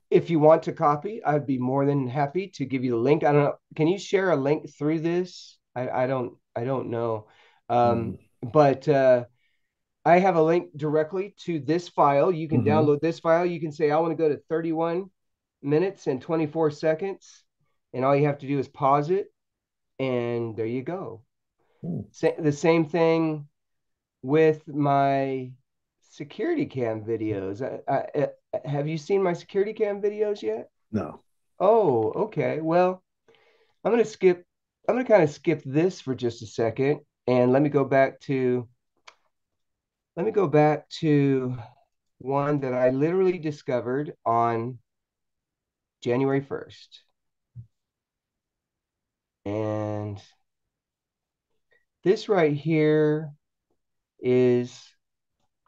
If you want to copy, I'd be more than happy to give you the link. I don't know. Can you share a link through this? I don't know. Hmm. But I have a link directly to this file. You can Hmm. download this file. You can say, I want to go to 31 minutes and 24 seconds. And all you have to do is pause it. And there you go. The same thing with my security cam videos. Have you seen my security cam videos yet? No. Oh, okay. Well, I'm gonna skip. I'm gonna kind of skip this for just a second, and let me go back to one that I literally discovered on January 1st, and this right here is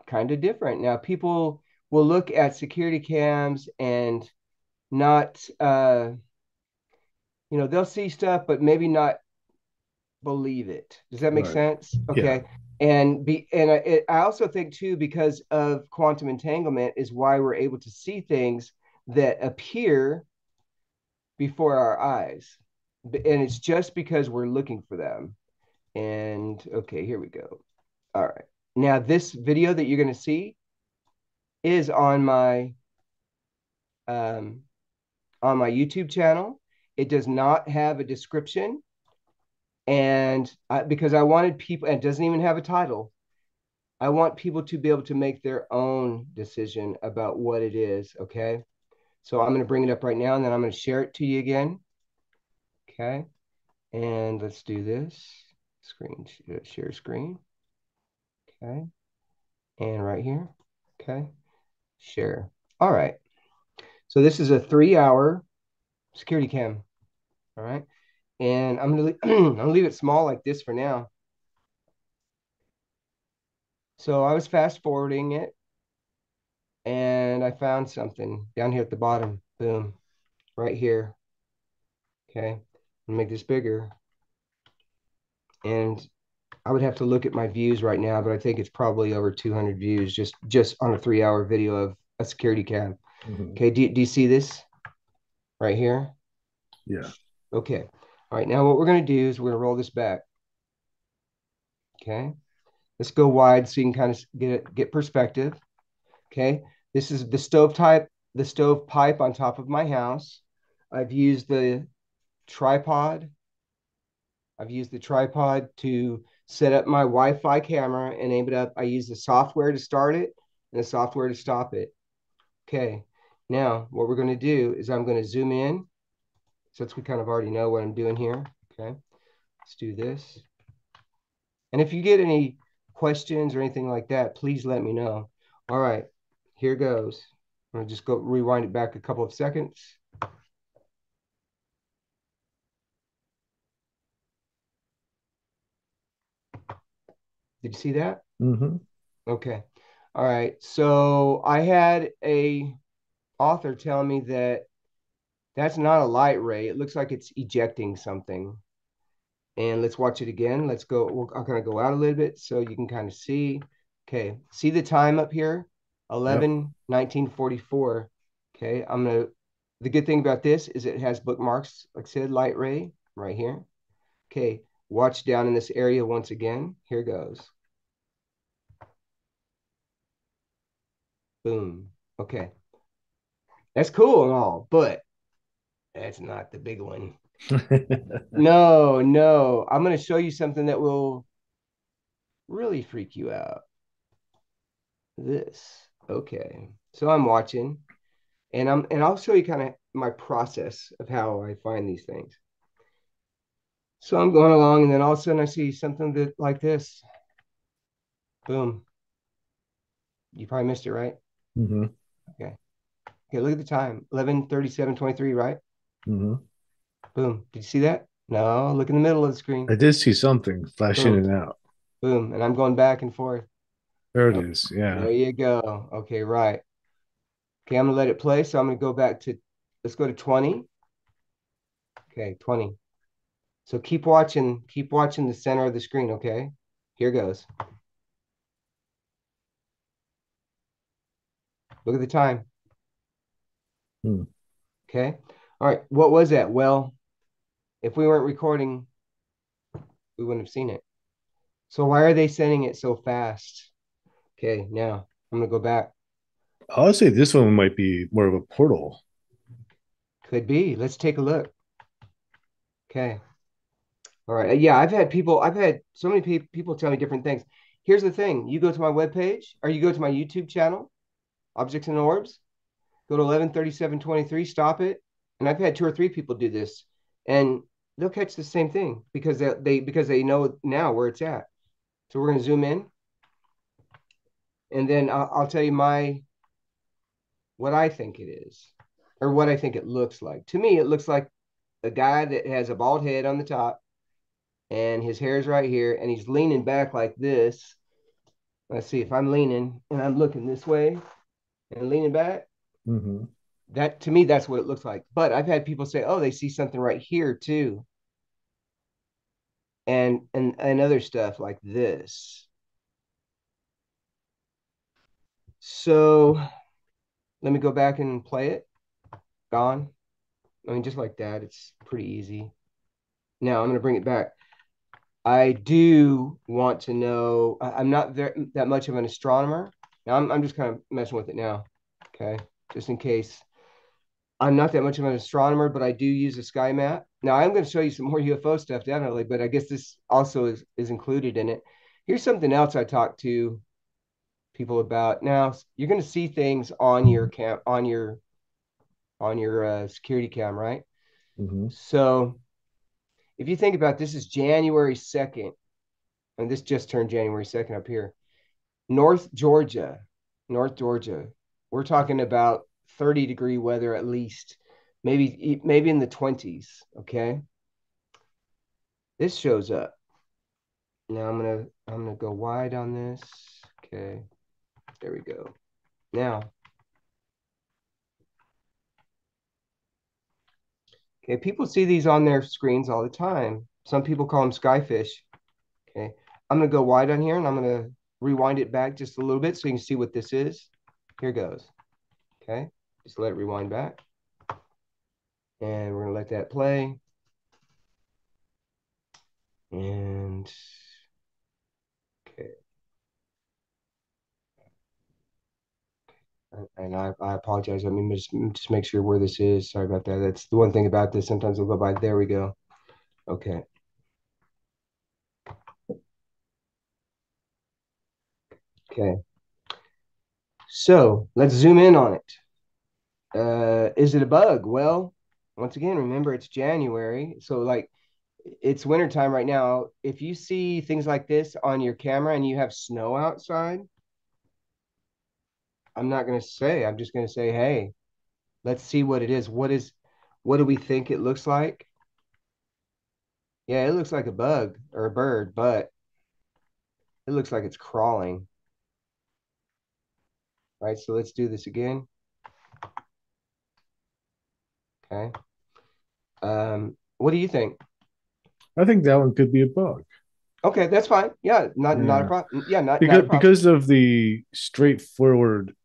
kind of different. Now, people will look at security cams and not they'll see stuff but maybe not believe it. Does that make Right. sense? Yeah. Okay. I also think too, because of quantum entanglement is why we're able to see things that appear before our eyes, and it's just because we're looking for them. And okay, here we go. All right, now this video that you're going to see is um, on my YouTube channel. It does not have a description, and because I wanted people, and it doesn't even have a title. I want people to be able to make their own decision about what it is. Okay. So I'm going to bring it up right now and then I'm going to share it to you again. Okay. And let's do this share screen. Okay. And right here. Okay. Share. All right. So this is a 3-hour security cam. All right. And I'm gonna leave it small like this for now. So I was fast forwarding it and I found something down here at the bottom. Boom. Right here. Okay. I'll make this bigger. And I would have to look at my views right now, but I think it's probably over 200 views just on a 3-hour video of a security cam. Hmm. Okay. Do you see this right here? Yeah. Okay. All right. Now what we're going to do is we're going to roll this back. Okay. Let's go wide so you can kind of get perspective. Okay. This is the stove pipe on top of my house. I've used the tripod. I've used the tripod to set up my Wi-Fi camera and aim it up. I use the software to start it and the software to stop it. Okay. Now, what we're going to do is I'm going to zoom in since we kind of already know what I'm doing here. Okay. Let's do this. And if you get any questions or anything like that, please let me know. All right. Here goes. I'm going to just go rewind it back a couple of seconds. Did you see that? Mm-hmm. Okay. All right. So I had a author tell me that that's not a light ray. It looks like it's ejecting something. And let's watch it again. Let's go. I'm going to go out a little bit so you can kind of see. Okay. See the time up here? Yep. 11/19/44. Okay. The good thing about this is it has bookmarks, like I said, light ray right here. Okay. Watch down in this area once again. Here goes. Boom. Okay. That's cool and all, but that's not the big one. No, no. I'm going to show you something that will really freak you out. This. Okay. So I'm watching and I'll show you kind of my process of how I find these things. So I'm going along and then all of a sudden I see something that like this. Boom. You probably missed it, right? Mm-hmm. Okay. Okay, look at the time. 11:37:23, right? Mm-hmm. Boom. Did you see that? No, look in the middle of the screen. I did see something flash in Boom. and out. Boom. And I'm going back and forth. There it Oh, is. Yeah. there you go. Okay, right. Okay, I'm gonna let it play. So I'm gonna go back to let's go to 20. Okay, 20. So keep watching the center of the screen, okay? Here goes. Look at the time. Hmm. Okay. All right. What was that? Well, if we weren't recording, we wouldn't have seen it. So why are they sending it so fast? Okay, now I'm gonna go back. I would say this one might be more of a portal. Could be. Let's take a look. Okay. All right. Yeah, I've had so many people tell me different things. Here's the thing. You go to my webpage or you go to my YouTube channel, Objects and Orbs, go to 11:37:23, stop it. And I've had two or three people do this and they'll catch the same thing because because they know now where it's at. So we're going to zoom in and then I'll tell you what I think it is or what I think it looks like. To me, it looks like a guy that has a bald head on the top and his hair is right here and he's leaning back like this. Let's see if I'm leaning and I'm looking this way and leaning back. Mm-hmm. That to me, that's what it looks like. But I've had people say, oh, they see something right here too. And other stuff like this. So let me go back and play it. Gone. I mean, just like that, it's pretty easy. Now I'm going to bring it back. I do want to know. I'm not that much of an astronomer. Now I'm just kind of messing with it now. Okay, just in case. I'm not that much of an astronomer, but I do use a sky map. Now I'm going to show you some more UFO stuff, definitely. But I guess this also is included in it. Here's something else I talked to people about. Now you're going to see things on your security cam, right? Mm-hmm. So if you think about this, is January 2nd, and this just turned January 2nd up here. North Georgia, North Georgia. We're talking about 30-degree weather at least, maybe in the 20s. Okay, this shows up. Now I'm gonna go wide on this. Okay, there we go. Now, okay, people see these on their screens all the time. Some people call them skyfish. Okay, I'm gonna go wide on here and I'm gonna rewind it back just a little bit so you can see what this is. Here goes. Okay, just let it rewind back. And we're gonna let that play. And okay. And I apologize. I mean, just make sure where this is. Sorry about that. That's the one thing about this. Sometimes we'll go by. There we go. Okay. Okay. So let's zoom in on it. Is it a bug? Well, once again, remember it's January. So like it's wintertime right now. If you see things like this on your camera and you have snow outside, I'm not going to say, I'm just going to say, hey, let's see what it is. What do we think it looks like? Yeah, it looks like a bug or a bird, but it looks like it's crawling, right? So let's do this again. Okay. What do you think? I think that one could be a bug. Okay, that's fine. Yeah, not a Yeah, problem. Yeah, not a because problem. because of the straightforward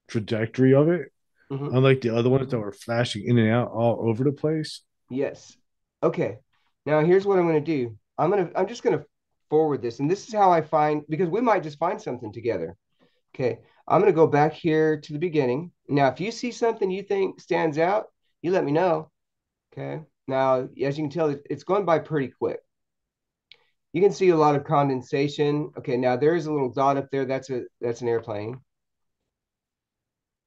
trajectory of it, Hmm. unlike the other ones that were flashing in and out all over the place. Yes. Okay. Now here's what I'm going to do. I'm just going to forward this, and this is how I find because we might just find something together. Okay. I'm going to go back here to the beginning. Now, if you see something you think stands out, you let me know. Okay. Now, as you can tell, it's going by pretty quick. You can see a lot of condensation. Okay. Now there is a little dot up there. That's an airplane.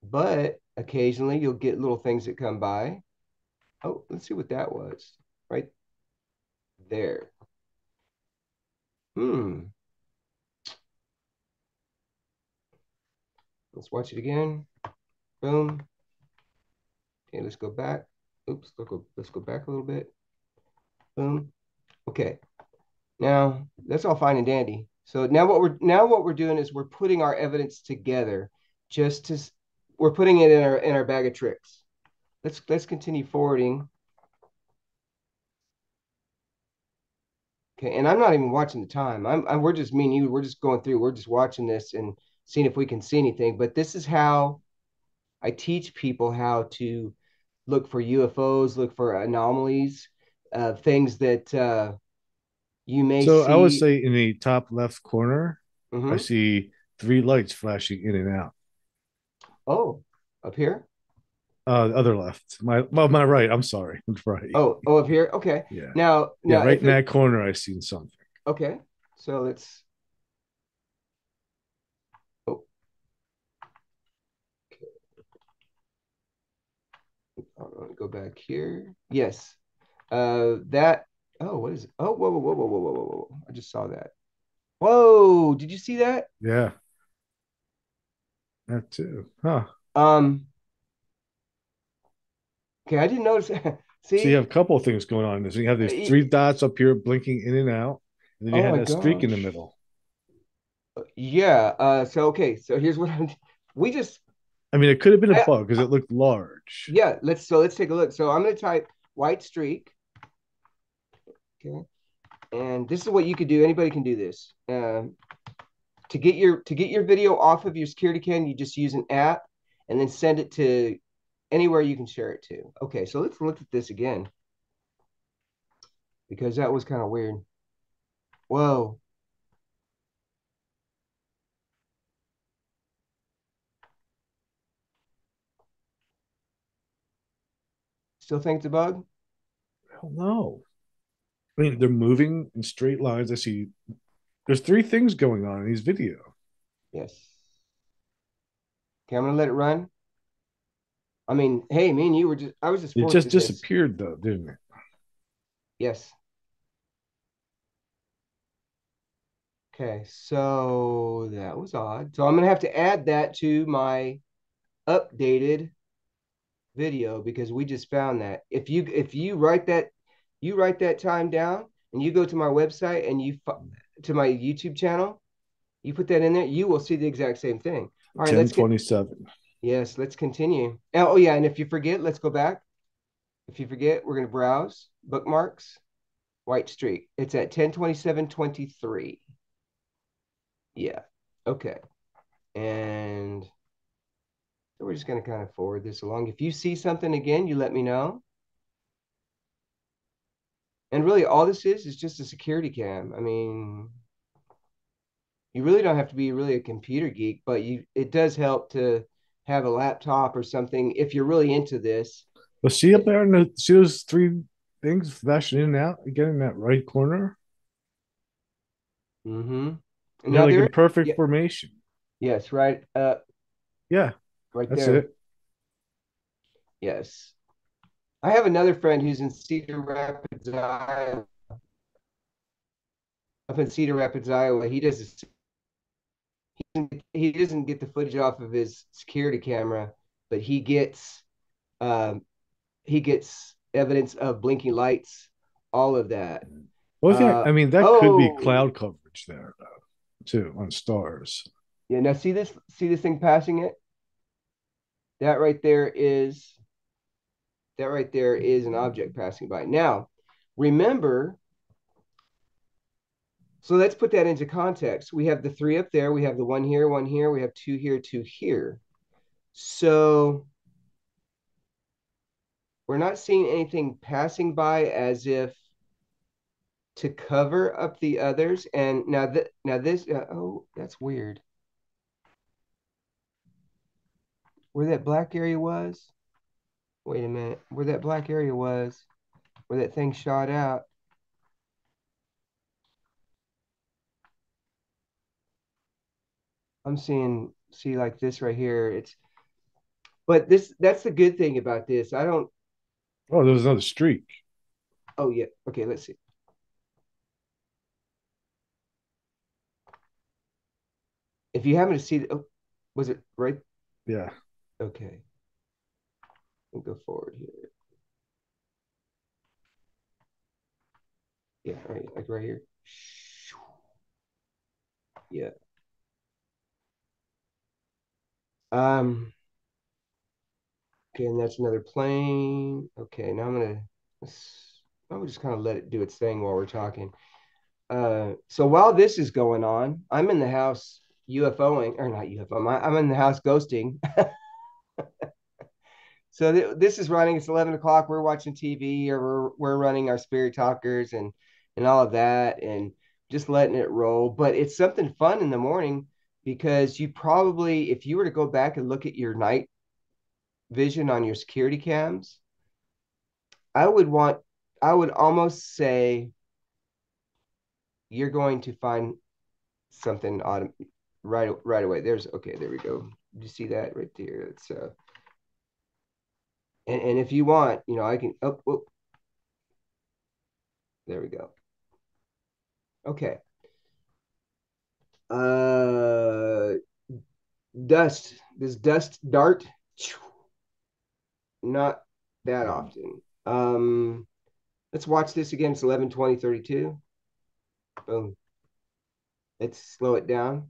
But occasionally you'll get little things that come by. Oh, let's see what that was. Right there. Hmm. Let's watch it again. Boom. Okay, let's go back. Oops, let's go back a little bit. Boom. Okay. Now that's all fine and dandy. So now what we're doing is we're putting our evidence together just to we're putting it in our bag of tricks. Let's continue forwarding. Okay, and I'm not even watching the time. We're just me and you. We're just going through. We're just watching this and seeing if we can see anything. But this is how I teach people how to look for UFOs, look for anomalies, things that you may So I would see. say in the top left corner, I Hmm. see three lights flashing in and out. Oh, up here. The other left, my right. I'm sorry, right. Oh, up here. Okay. Yeah, yeah. Now, Right if in it that corner, I seen something. okay, so let's. Oh, I'll go back here. Yes. That. Oh, what is it? Oh, whoa! I just saw that. Whoa! Did you see that? Yeah, that too. Huh. Um. Okay, I didn't notice. So you See? have a couple of things going on. So you have these three dots up here blinking in and out, and then you Oh had my that streak in the gosh. middle. Yeah. So okay. So here's what I'm. We just. I mean, it could have been a I, bug because it looked large. yeah. Let's take a look. So I'm gonna type white streak. Okay. And this is what you could do. Anybody can do this. To get your video off of your security cam, you just use an app and then send it to anywhere you can share it to. Okay, so let's look at this again because that was kind of weird. Whoa, still think it's a bug? I don't know. I mean, they're moving in straight lines. I see. There's three things going on in these video. Yes. Okay, I'm gonna let it run. I mean, hey, me and you were just I was just It just forwarded this. disappeared though, didn't it? Yes. Okay, so that was odd. So I'm gonna have to add that to my updated video because we just found that. If you write that time down and you go to my website and to my YouTube channel, you put that in there, you will see the exact same thing. All right, Ten let's get twenty seven. yes, let's continue. Oh yeah, and if you forget, let's go back. If you forget, we're gonna browse bookmarks, white streak. It's at 10:27:23. Yeah. Okay. And so we're just gonna kind of forward this along. If you see something again, you let me know. And really, all this is just a security cam. I mean, you really don't have to be really a computer geek, but it does help to have a laptop or something, if you're really into this. But see up there, see those three things flashing in and out again in that right corner? Mm-hmm. They're Now like there, in perfect yeah, formation. yes, right, Yeah, right that's there. it. Yes. I have another friend who's in Cedar Rapids, Iowa. Up in Cedar Rapids, Iowa. He doesn't get the footage off of his security camera, but um, he gets evidence of blinking lights, all of that. Well, yeah, I mean that could be Oh, cloud coverage there though, too, on stars. yeah. Now see this thing passing it? That right there is that right there is an object passing by. Now, remember, so let's put that into context. We have the three up there, we have the one here, we have two here, two here. So we're not seeing anything passing by as if to cover up the others. And now this oh, that's weird. Where that black area was? Wait a minute. Where that black area was, where that thing shot out. I'm seeing see like this right here. It's but this that's the good thing about this. I don't Oh, there was another streak. oh yeah. Okay, let's see. If you happen to see oh, was it right? Yeah. Okay. We'll go forward here. Yeah, right, like right here. Yeah. Um, okay, and that's another plane. Okay, now I'm gonna just kind of let it do its thing while we're talking. So while this is going on, I'm in the house UFOing, or not UFO, I'm in the house ghosting. So this is running, it's 11 o'clock, we're watching TV or we're running our spirit talkers and all of that and just letting it roll. But it's something fun in the morning because you probably, if you were to go back and look at your night vision on your security cams, I would want, I would almost say you're going to find something right away. There's okay, there we go. You see that right there? It's and if you want, you know, I can oh, there we go. Okay. Uh dust. This dust dart, not that Yeah. often. Let's watch this again. It's 11:20:32. Boom. Let's slow it down.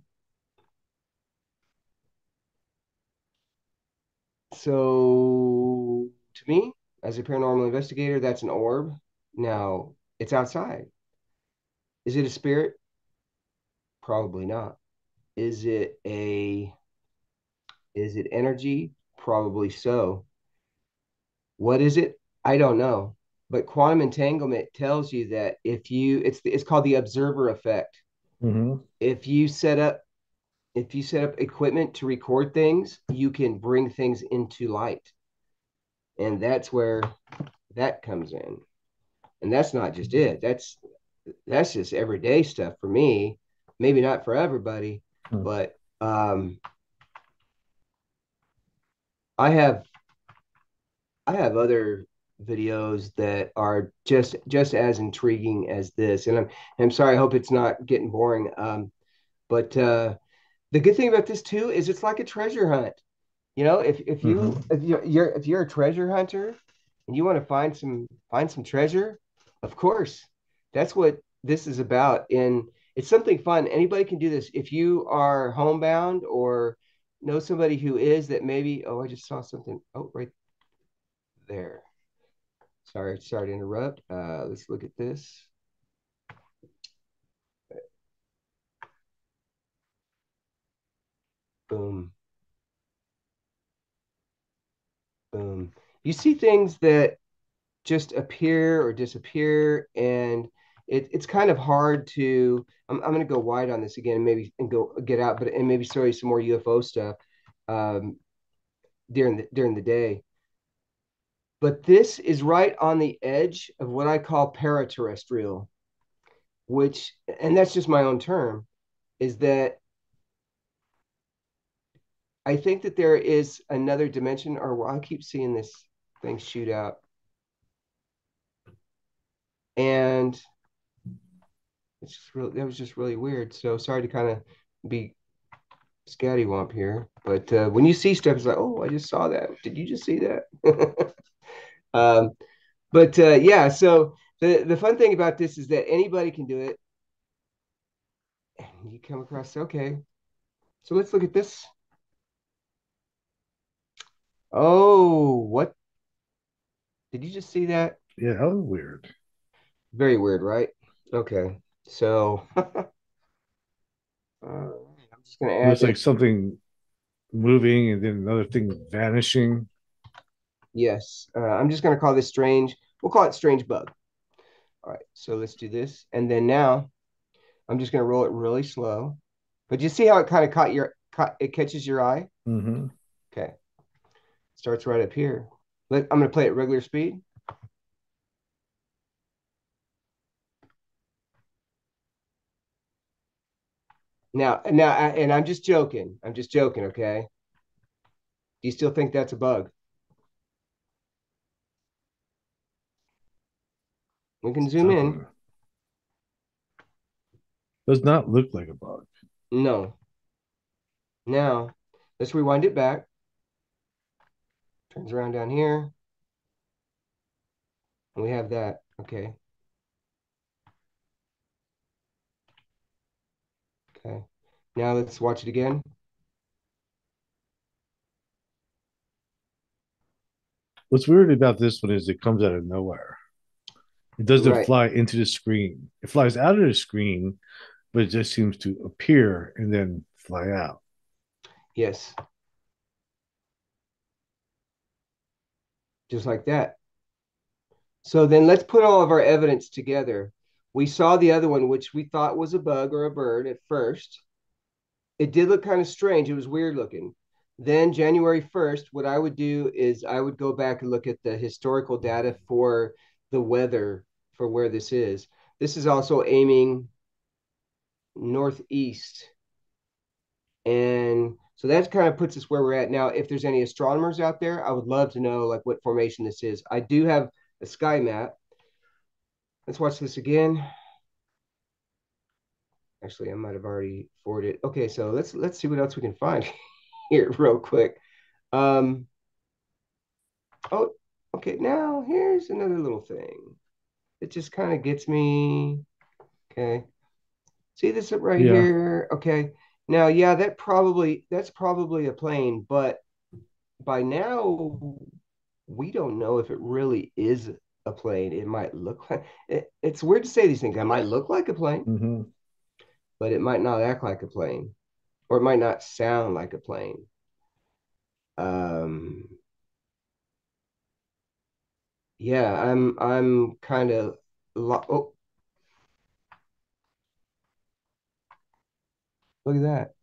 So to me, as a paranormal investigator, that's an orb. Now it's outside. Is it a spirit? Probably not. Is it a is it energy? Probably so. What is it? I don't know. But quantum entanglement tells you that if you it's called the observer effect. Mm-hmm. If you set up if you set up equipment to record things, you can bring things into light. And that's where that comes in. And that's not just it. That's just everyday stuff for me. Maybe not for everybody, but I have I have other videos that are just as intriguing as this. And I'm sorry, I hope it's not getting boring. But the good thing about this too is it's like a treasure hunt. You know, Mm-hmm. if you're a treasure hunter and you want to find some treasure, of course, that's what this is about. And it's something fun. Anybody can do this. If you are homebound or know somebody who is that maybe, oh, I just saw something. Oh, right there. Sorry to interrupt. Let's look at this. Boom, boom. You see things that just appear or disappear, and it's kind of hard to. I'm going to go wide on this again, maybe and go get out, but and maybe show you some more UFO stuff. Um, during the day. But this is right on the edge of what I call paraterrestrial, which, and that's just my own term, is that I think that there is another dimension, or I keep seeing this thing shoot out. And that was just really weird. So sorry to kind of be scatty here, but when you see stuff, it's like, oh, I just saw that. Did you just see that? um, but yeah, so the fun thing about this is that anybody can do it, and you come across, okay. So let's look at this. Oh, what? Did you just see that? Yeah, that was weird. Very weird, right? Okay, so I'm just gonna It add looks that. like something moving and then another thing vanishing. Yes, I'm just gonna call this strange. We'll call it strange bug. All right, so let's do this, and then now I'm just gonna roll it really slow. But you see how it kind of it catches your eye? Mm-hmm. Okay, starts right up here. I'm gonna play at regular speed. And I'm just joking. I'm just joking. Okay. Do you still think that's a bug? We can zoom in. Something does not look like a bug. No. Now, let's rewind it back. Turns around down here, and we have that. Okay. Okay. Now let's watch it again. What's weird about this one is it comes out of nowhere. It doesn't Right. fly into the screen. It flies out of the screen, but it just seems to appear and then fly out. Yes. Just like that. So then let's put all of our evidence together. We saw the other one, which we thought was a bug or a bird at first. It did look kind of strange. It was weird looking. Then January 1st, what I would do is I would go back and look at the historical data for the weather for where this is. This is also aiming northeast. And so that kind of puts us where we're at now. If there's any astronomers out there, I would love to know like what formation this is. I do have a sky map. Let's watch this again. Actually, I might have already forwarded. Okay, so let's see what else we can find here real quick. Um, oh, okay. Now here's another little thing. It just kind of gets me. Okay, see this right Yeah. here. Okay, now yeah, that's probably a plane, but by now we don't know if it really is a plane. It might look like it's weird to say these things. It might look like a plane, Mm-hmm. but it might not act like a plane, or it might not sound like a plane. Um, yeah, I'm kind of oh, look at that.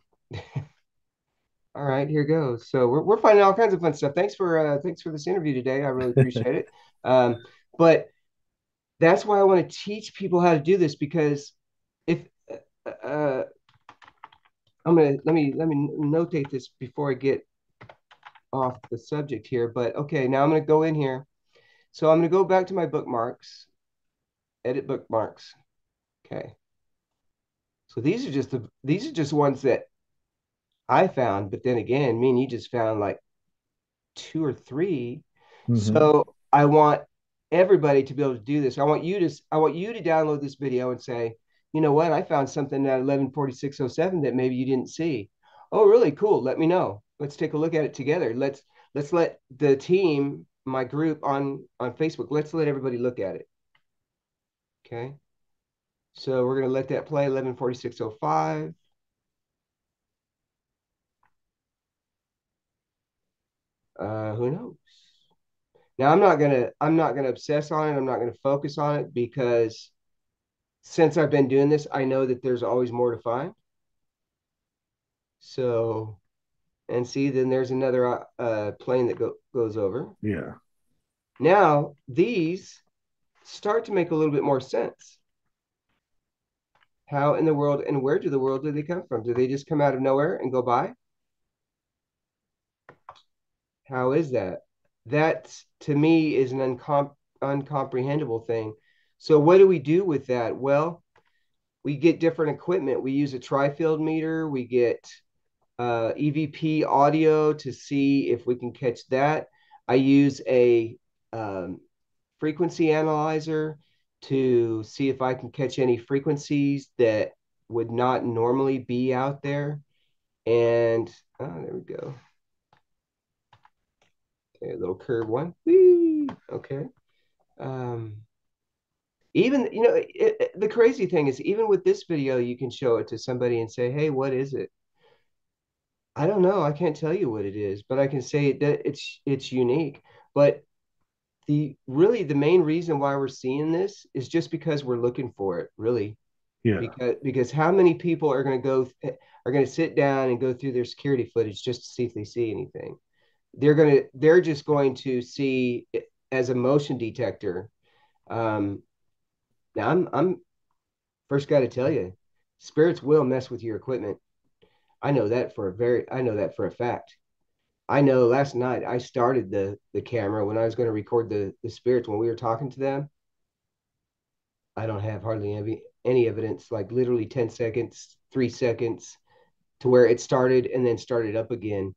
All right, here goes. So we're finding all kinds of fun stuff. Thanks for this interview today. I really appreciate it. But that's why I want to teach people how to do this because if uh, I'm gonna let me notate this before I get off the subject here. But okay, now I'm gonna go in here. So I'm gonna go back to my bookmarks, edit bookmarks. Okay. So these are just ones that I found, but then again, me and you just found like two or three. Mm-hmm. So I want everybody to be able to do this. I want you to download this video and say, you know what, I found something at 11:46:07 that maybe you didn't see. Oh, really cool. Let me know. Let's take a look at it together. Let's let the team, my group on Facebook, let's let everybody look at it. Okay. So we're gonna let that play 11:46:05. Who knows? Now I'm not gonna obsess on it. I'm not gonna focus on it because since I've been doing this, I know that there's always more to find. So, and see, then there's another plane that goes over. Yeah. Now these start to make a little bit more sense. How in the world and where do the world do they come from? Do they just come out of nowhere and go by? How is that? That to me is an uncomprehendable thing. So what do we do with that? Well, we get different equipment. We use a tri-field meter. We get EVP audio to see if we can catch that. I use a frequency analyzer to see if I can catch any frequencies that would not normally be out there. And there we go. Okay, a little curve one. Whee! Okay. Um, even the crazy thing is, even with this video, you can show it to somebody and say, "Hey, what is it?" I don't know. I can't tell you what it is, but I can say that it's unique. But the main reason why we're seeing this is just because we're looking for it, really. Yeah. Because how many people are going to sit down and go through their security footage just to see if they see anything? They're just going to see it as a motion detector. Um, now I'm first got to tell you, spirits will mess with your equipment. I know that for a fact. I know last night I started the camera when I was going to record the spirits when we were talking to them. I don't have hardly any evidence, like literally 10 seconds, 3 seconds to where it started and then started up again.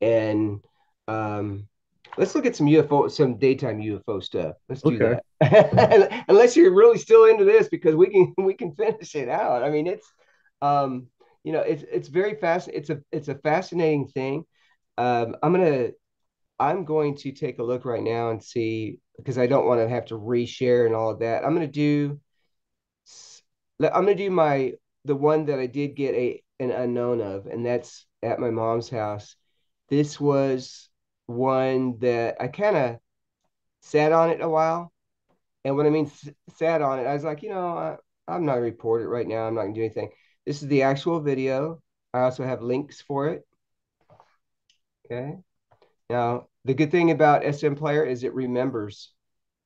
And um, let's look at some daytime UFO stuff. Let's do Okay. that. Unless you're really still into this, because we can finish it out. I mean, um, it's very fast. It's a fascinating thing. Um, I'm gonna I'm going to take a look right now and see, because I don't want to have to reshare and all of that. I'm gonna do my the one that I did get an unknown of, and that's at my mom's house. This was one that I kind of sat on it a while, and when I mean sat on it, I was like, I'm not gonna report it right now. I'm not gonna do anything. This is the actual video. I also have links for it. Okay. Now, the good thing about SM Player is it remembers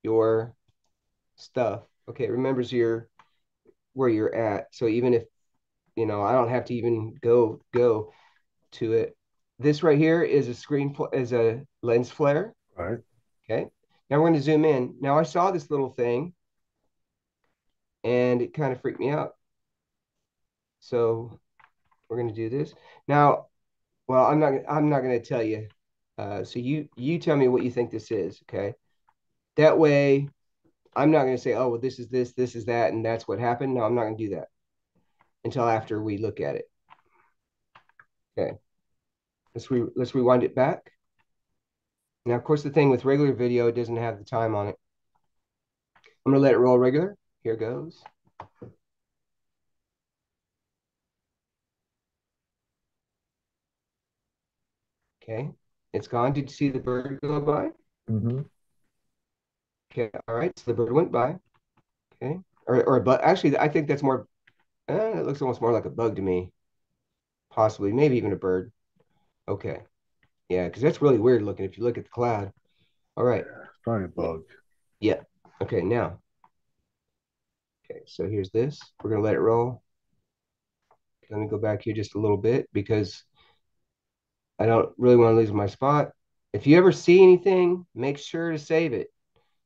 your stuff. Okay, it remembers your where you're at. So even if I don't have to even go to it. This right here is a lens flare. All right. Okay. Now we're going to zoom in. Now I saw this little thing and it kind of freaked me out. So we're going to do this. Now, well, I'm not going to tell you. So you tell me what you think this is, okay? That way I'm not going to say, "Oh, well, this is that and that's what happened." No, I'm not going to do that until after we look at it. Okay. Let's rewind it back. Now, of course, the thing with regular video, it doesn't have the time on it. I'm going to let it roll regular. Here goes. Okay. It's gone. Did you see the bird go by? Mm-hmm. Okay. All right. So the bird went by. Okay. Or a bug. Actually, I think that's more, it looks almost more like a bug to me. Possibly. Maybe even a bird. Okay. Yeah. Because that's really weird looking if you look at the cloud. All right. It's probably a bug. Yeah. Okay. Now. Okay. So here's this. We're going to let it roll. Let me go back here just a little bit because I don't really want to lose my spot. If you ever see anything, make sure to save it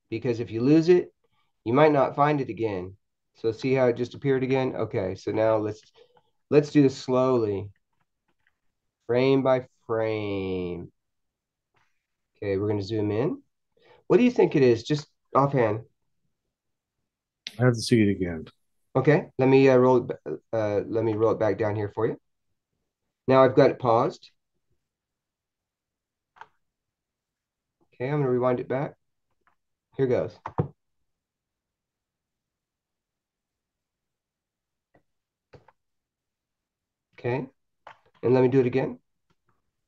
because if you lose it, you might not find it again. So see how it just appeared again? Okay, so now let's do this slowly, frame by frame. Okay, we're gonna zoom in. What do you think it is? Just offhand. I have to see it again. Okay, let me roll it back down here for you. Now I've got it paused. Okay, I'm gonna rewind it back. Here goes. Okay, and let me do it again.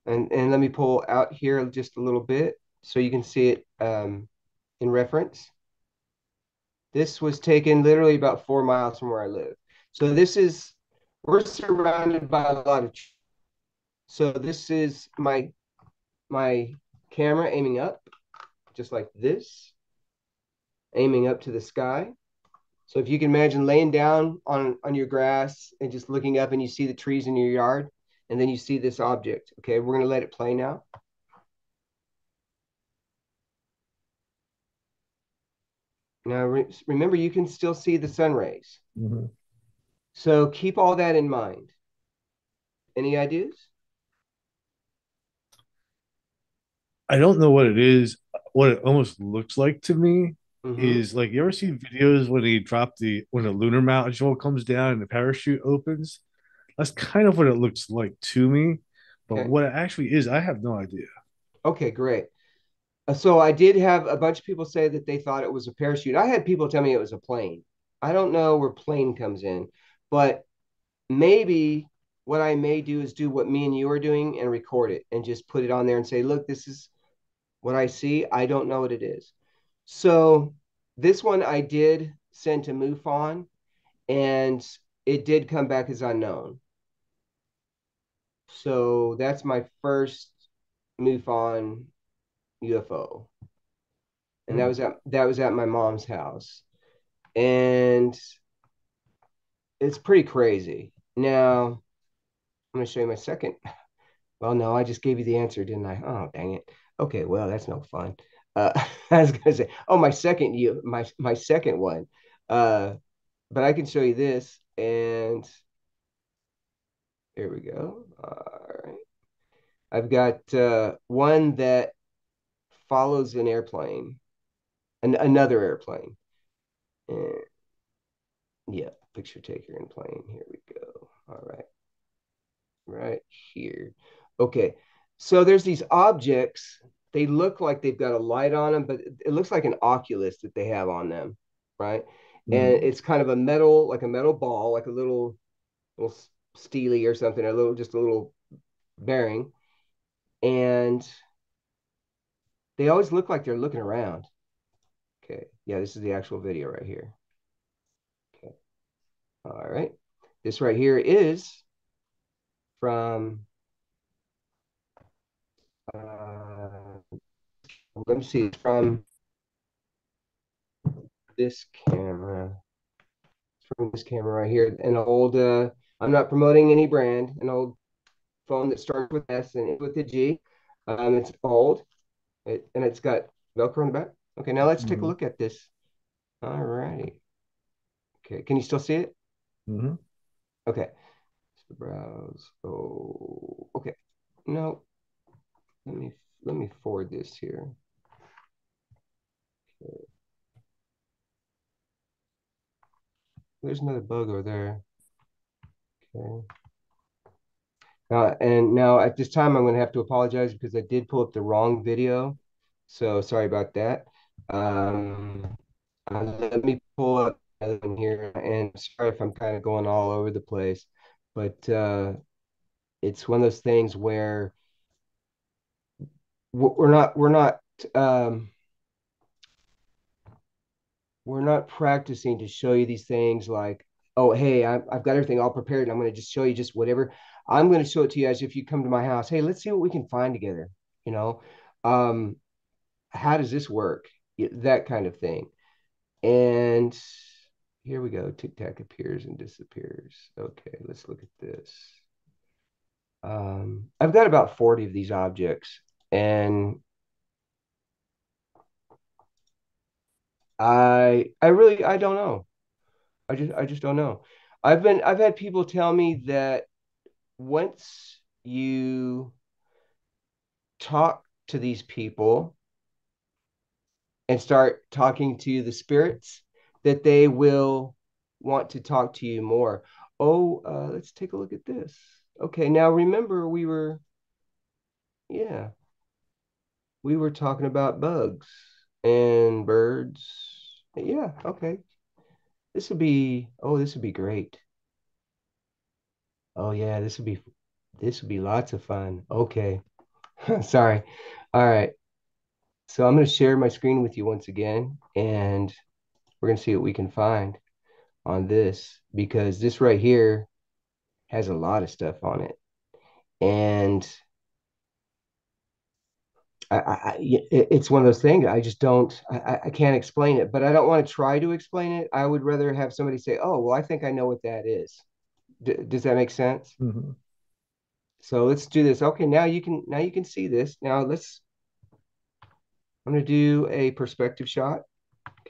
And let me pull out here just a little bit so you can see it in reference. This was taken literally about 4 miles from where I live. So we're surrounded by a lot of So this is my camera aiming up, just like this, aiming up to the sky. So if you can imagine laying down on your grass and just looking up and you see the trees in your yard, and then you see this object. Okay, we're gonna let it play now. Now remember, you can still see the sun rays. Mhm. So keep all that in mind. Any ideas? I don't know what it is. What it almost looks like to me Mm-hmm. is like, you ever see videos when they drop when the lunar module comes down and the parachute opens? That's kind of what it looks like to me. But Okay. what it actually is, I have no idea. Okay, great. So I did have a bunch of people say that they thought it was a parachute. I had people tell me it was a plane. I don't know where plane comes in, but maybe what I may do is do what me and you are doing and record it and just put it on there and say, look, this is what I see. I don't know what it is. So this one I did send to MUFON and it did come back as unknown. So that's my first MUFON UFO. And Hmm. that was at my mom's house. And it's pretty crazy. Now, I'm going to show you my second. Well, no, I just gave you the answer, didn't I? Oh, dang it. Okay, well, that's no fun. I was gonna say, oh, my second one. Uh, but I can show you this, and here we go. All right, I've got one that follows an airplane, another airplane. And yeah, picture taker and plane. Here we go. All right, right here. Okay, so there's these objects. They look like they've got a light on them, but it looks like an Oculus that they have on them, right? And Hmm. it's kind of like a metal ball, like a little steely or something, just a little bearing. And they always look like they're looking around. Okay, yeah, this is the actual video right here. Okay, all right. This right here is from, let me see, it's from this camera. From this camera right here. An old, I'm not promoting any brand, an old phone that starts with S and ends with a G. It's old, and it's got Velcro in the back. Okay, now let's take a Hmm. look at this. All righty. Okay, can you still see it? Hmm. Okay, browse. Oh, okay. No, let me forward this here. Okay. There's another bug over there. Okay. And now at this time, I'm going to have to apologize because I did pull up the wrong video. So sorry about that. Um, let me pull up another one here. And sorry if I'm kind of going all over the place, but it's one of those things where um, we're not practicing to show you these things like, oh, hey, I've got everything all prepared and I'm going to just show you just whatever. I'm going to show it to you as if you come to my house. Hey, let's see what we can find together. You know, um, how does this work? That kind of thing. And here we go. Tic Tac appears and disappears. Okay, let's look at this. I've got about 40 of these objects, and I don't know. I just don't know. I've had people tell me that once you talk to these people and start talking to the spirits, that they will want to talk to you more. Oh, let's take a look at this. Okay, now remember yeah, we were talking about bugs and birds. Yeah, okay. This would be great. Oh yeah, this would be lots of fun. Okay. Sorry. All right. So I'm going to share my screen with you once again, and we're going to see what we can find on this because this right here has a lot of stuff on it. And it's one of those things. I just don't, I can't explain it, but I don't want to try to explain it. I would rather have somebody say, oh, well, I think I know what that is. Does that make sense? Hmm. So let's do this. Okay, now you can see this. Now I'm going to do a perspective shot.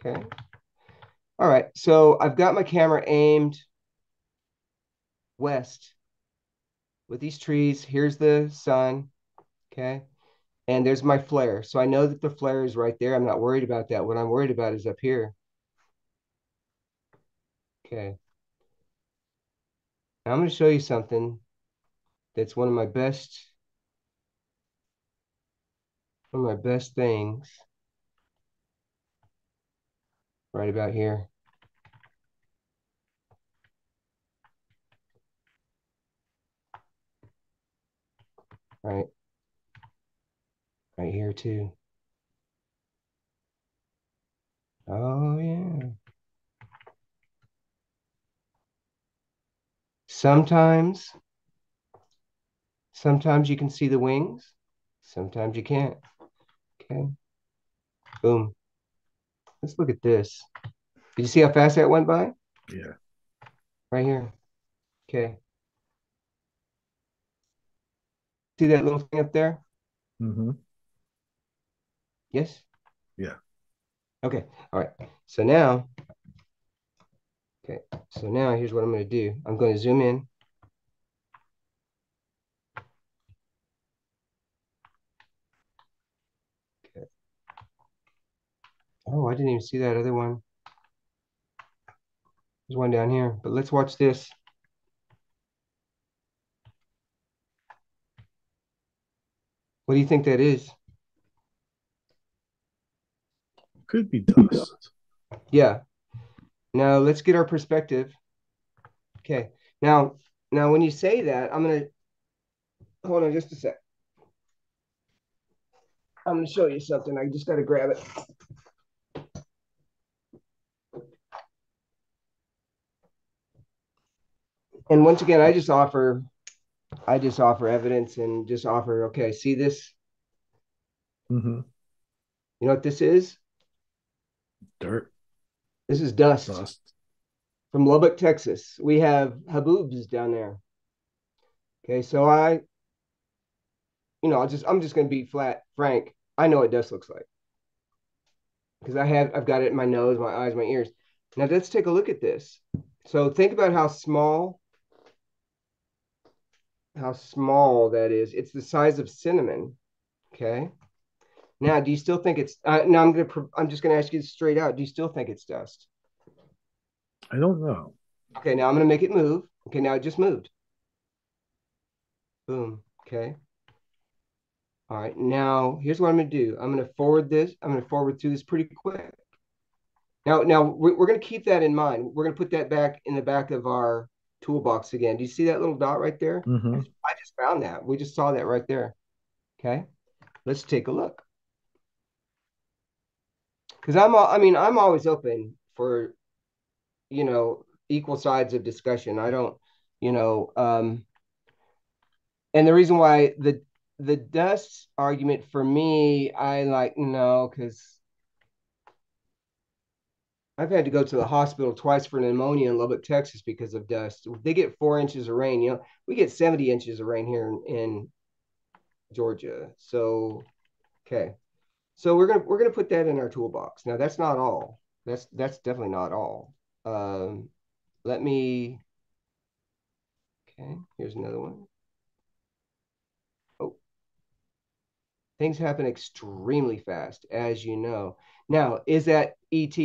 Okay. All right. So I've got my camera aimed west with these trees. Here's the sun. Okay. And there's my flare. So I know that the flare is right there. I'm not worried about that. What I'm worried about is up here. Okay. Now I'm going to show you something that's one of my best things right about here. Right. Right here too. Oh yeah. Sometimes, sometimes you can see the wings. Sometimes you can't. Okay. Boom. Let's look at this. Did you see how fast that went by? Yeah. Right here. Okay. See that little thing up there? Hmm. Yes? Yeah. Okay. All right. So now, okay. So now here's what I'm going to do. I'm going to zoom in. Okay. Oh, I didn't even see that other one. There's one down here, but let's watch this. What do you think that is? Could be dust. Yeah. Now let's get our perspective. Okay. Now, now when you say that, I'm going to hold on just a sec. I'm going to show you something. I just got to grab it. And once again, I just offer evidence and just offer, okay, see this? Hmm. You know what this is? Dirt, This is dust dust. from Lubbock, Texas. We have haboobs down there. Okay, so I'm just going to be flat frank. I know what dust looks like because I've got it in my nose, my eyes, my ears. Now let's take a look at this. So think about how small that is. It's the size of cinnamon. Okay. Now, do you still think it's? No, I'm just gonna ask you straight out. Do you still think it's dust? I don't know. Okay. Now I'm gonna make it move. Okay. Now it just moved. Boom. Okay. All right. Now here's what I'm gonna do. I'm gonna forward this. I'm gonna forward through this pretty quick. Now we're gonna keep that in mind. We're gonna put that back in the back of our toolbox again. Do you see that little dot right there? I Hmm. just, I just found that. We just saw that right there. Okay. Let's take a look. Because I'm always open for equal sides of discussion. I don't, you know, and the reason why the dust argument for me, I like no, because I've had to go to the hospital twice for pneumonia in Lubbock, Texas because of dust. They get 4 inches of rain. We get 70 inches of rain here in Georgia. So okay. So we're gonna put that in our toolbox. Now that's not all. That's definitely not all. Um, let me okay, here's another one. Oh, things happen extremely fast, as you know. Now, is that ET?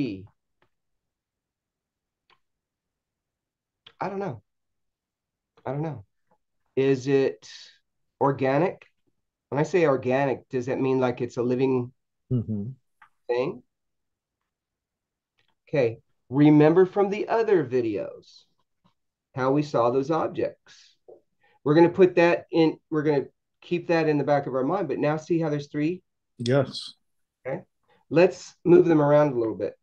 I don't know. I don't know. Is it organic? When I say organic, does that mean like it's a living Hmm. thing? Okay. Remember from the other videos how we saw those objects. We're going to put that in, we're going to keep that in the back of our mind, but now see how there's three? Yes. Okay. Let's move them around a little bit.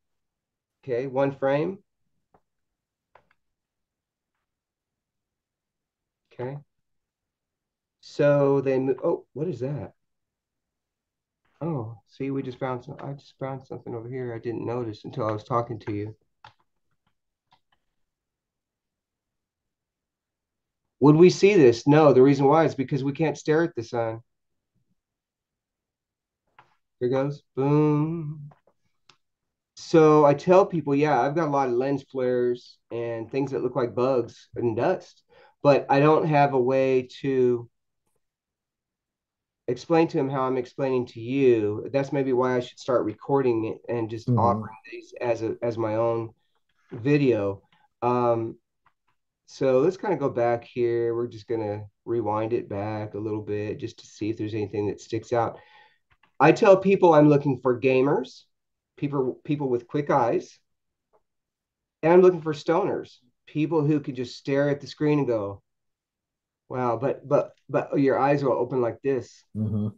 Okay. One frame. Okay. So they move. Oh, what is that? Oh, see, we just found some. I just found something over here I didn't notice until I was talking to you. Would we see this? No. The reason why is because we can't stare at the sun. Here goes. Boom. So I tell people, yeah, I've got a lot of lens flares and things that look like bugs and dust, but I don't have a way to explain to him how I'm explaining to you. That's maybe why I should start recording it and just Hmm. offering these as my own video. Um, so let's kind of go back here. We're just gonna rewind it back a little bit just to see if there's anything that sticks out. I tell people I'm looking for gamers, people with quick eyes, and I'm looking for stoners, people who could just stare at the screen and go, "Wow!" But your eyes will open like this, Hmm.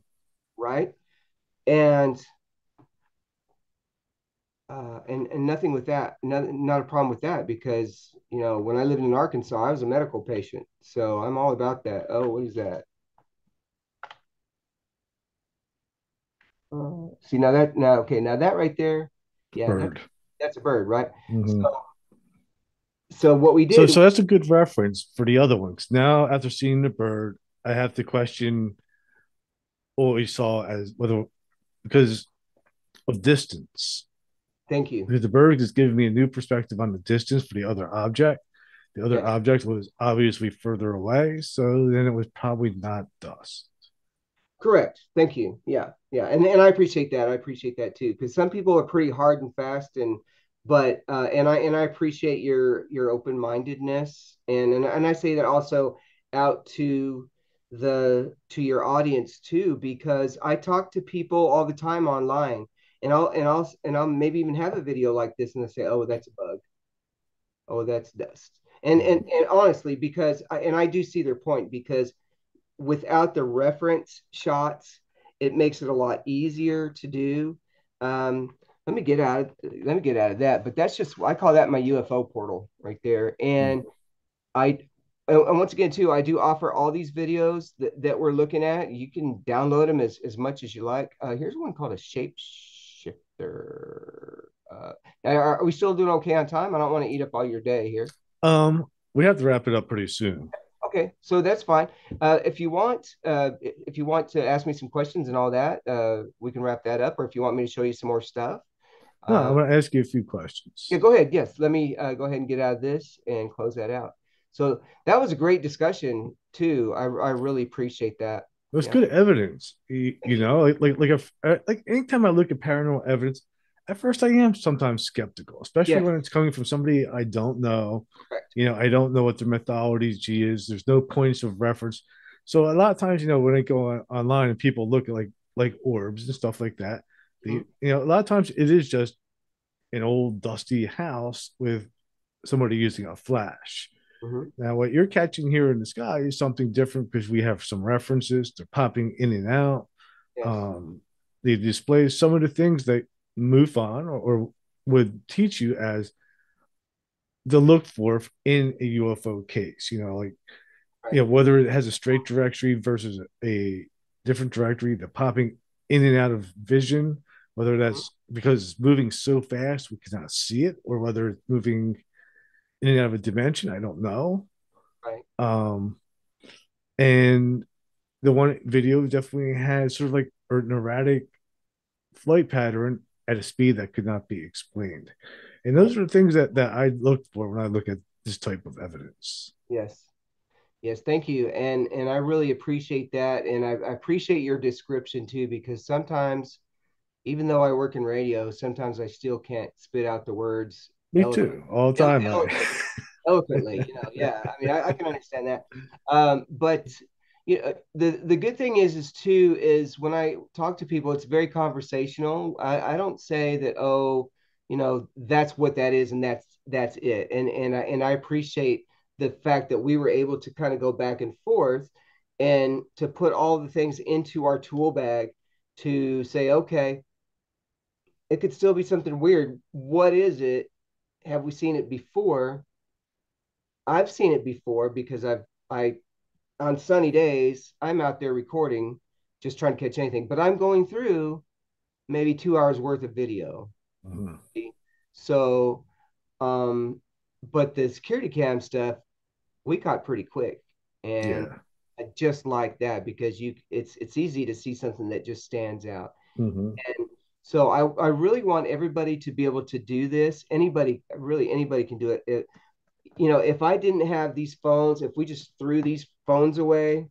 right? And and nothing with that, not a problem with that because when I lived in Arkansas, I was a medical patient, so I'm all about that. Oh, what is that? See now, okay, now that right there, yeah, Bird. that's a bird, right? Hmm. So what we So, did, so that's a good reference for the other ones. Now, after seeing the bird, I have to question what we saw as whether because of distance. thank you. Because the bird is giving me a new perspective on the distance for the other object. The other Yes. object was obviously further away, so then it was probably not dust. Correct. Thank you. Yeah. Yeah. And I appreciate that. I appreciate that too. Because some people are pretty hard and fast but and I appreciate your open-mindedness and I say that also out to your audience too, because I talk to people all the time online and I'll maybe even have a video like this and they say, oh, that's a bug. Oh, that's dust. And honestly, because I do see their point because without the reference shots, it makes it a lot easier to do. Um, let me get out of that. But that's just I call that my UFO portal right there. And I and once again too, I do offer all these videos that we're looking at. You can download them as much as you like. Here's one called a shapeshifter. Are we still doing okay on time? I don't want to eat up all your day here. We have to wrap it up pretty soon. Okay, so that's fine. If you want to ask me some questions and all that, we can wrap that up. Or if you want me to show you some more stuff, No, I uh, want to ask you a few yeah, questions. go ahead. Yes, let me go ahead and get out of this and close that out. So that was a great discussion too. I really appreciate that. There's Yeah. good evidence, Thank you. like if like anytime I look at paranormal evidence, at first I am sometimes skeptical, especially Yes, when it's coming from somebody I don't know. correct. I don't know what their methodology is. There's no points of reference. So a lot of times, when I go online and people look at like orbs and stuff like that, Mhm, a lot of times it is just an old dusty house with somebody using a flash. mhm. Now, what you're catching here in the sky is something different because we have some references. They're popping in and out. Yes, Um, they display some of the things that MUFON or would teach you as the look for in a UFO case. Like right. whether it has a straight directory versus a different directory, the popping in and out of vision, whether Mhm, that's because it's moving so fast we cannot see it, or whether it's moving in and out of a dimension. I don't know. right. Um, and the one video definitely has sort of like an erratic flight pattern at a speed that could not be explained. And Right. those are the things that I look for when I look at this type of evidence. Yes. Yes, thank you. And I really appreciate that. And I appreciate your description too, because sometimes even though I work in radio, sometimes I still can't spit out the words Me too, all the time. eloquently. Eloquently, yeah. I mean, I can understand that. But the good thing is too is when I talk to people, it's very conversational. I don't say that, oh, that's what that is and that's it. And I appreciate the fact that we were able to kind of go back and forth and to put all the things into our tool bag to say, okay, it could still be something weird. What is it? Have we seen it before? I've seen it before because I on sunny days, I'm out there recording, just trying to catch anything, but I'm going through maybe 2 hours worth of video. Mhm. So, um, but the security cam stuff we caught pretty quick, and Yeah. I just like that because it's easy to see something that just stands out. Hmm. And so I really want everybody to be able to do this. Anybody, really anybody can do it. If I didn't have these phones, if we just threw these phones away,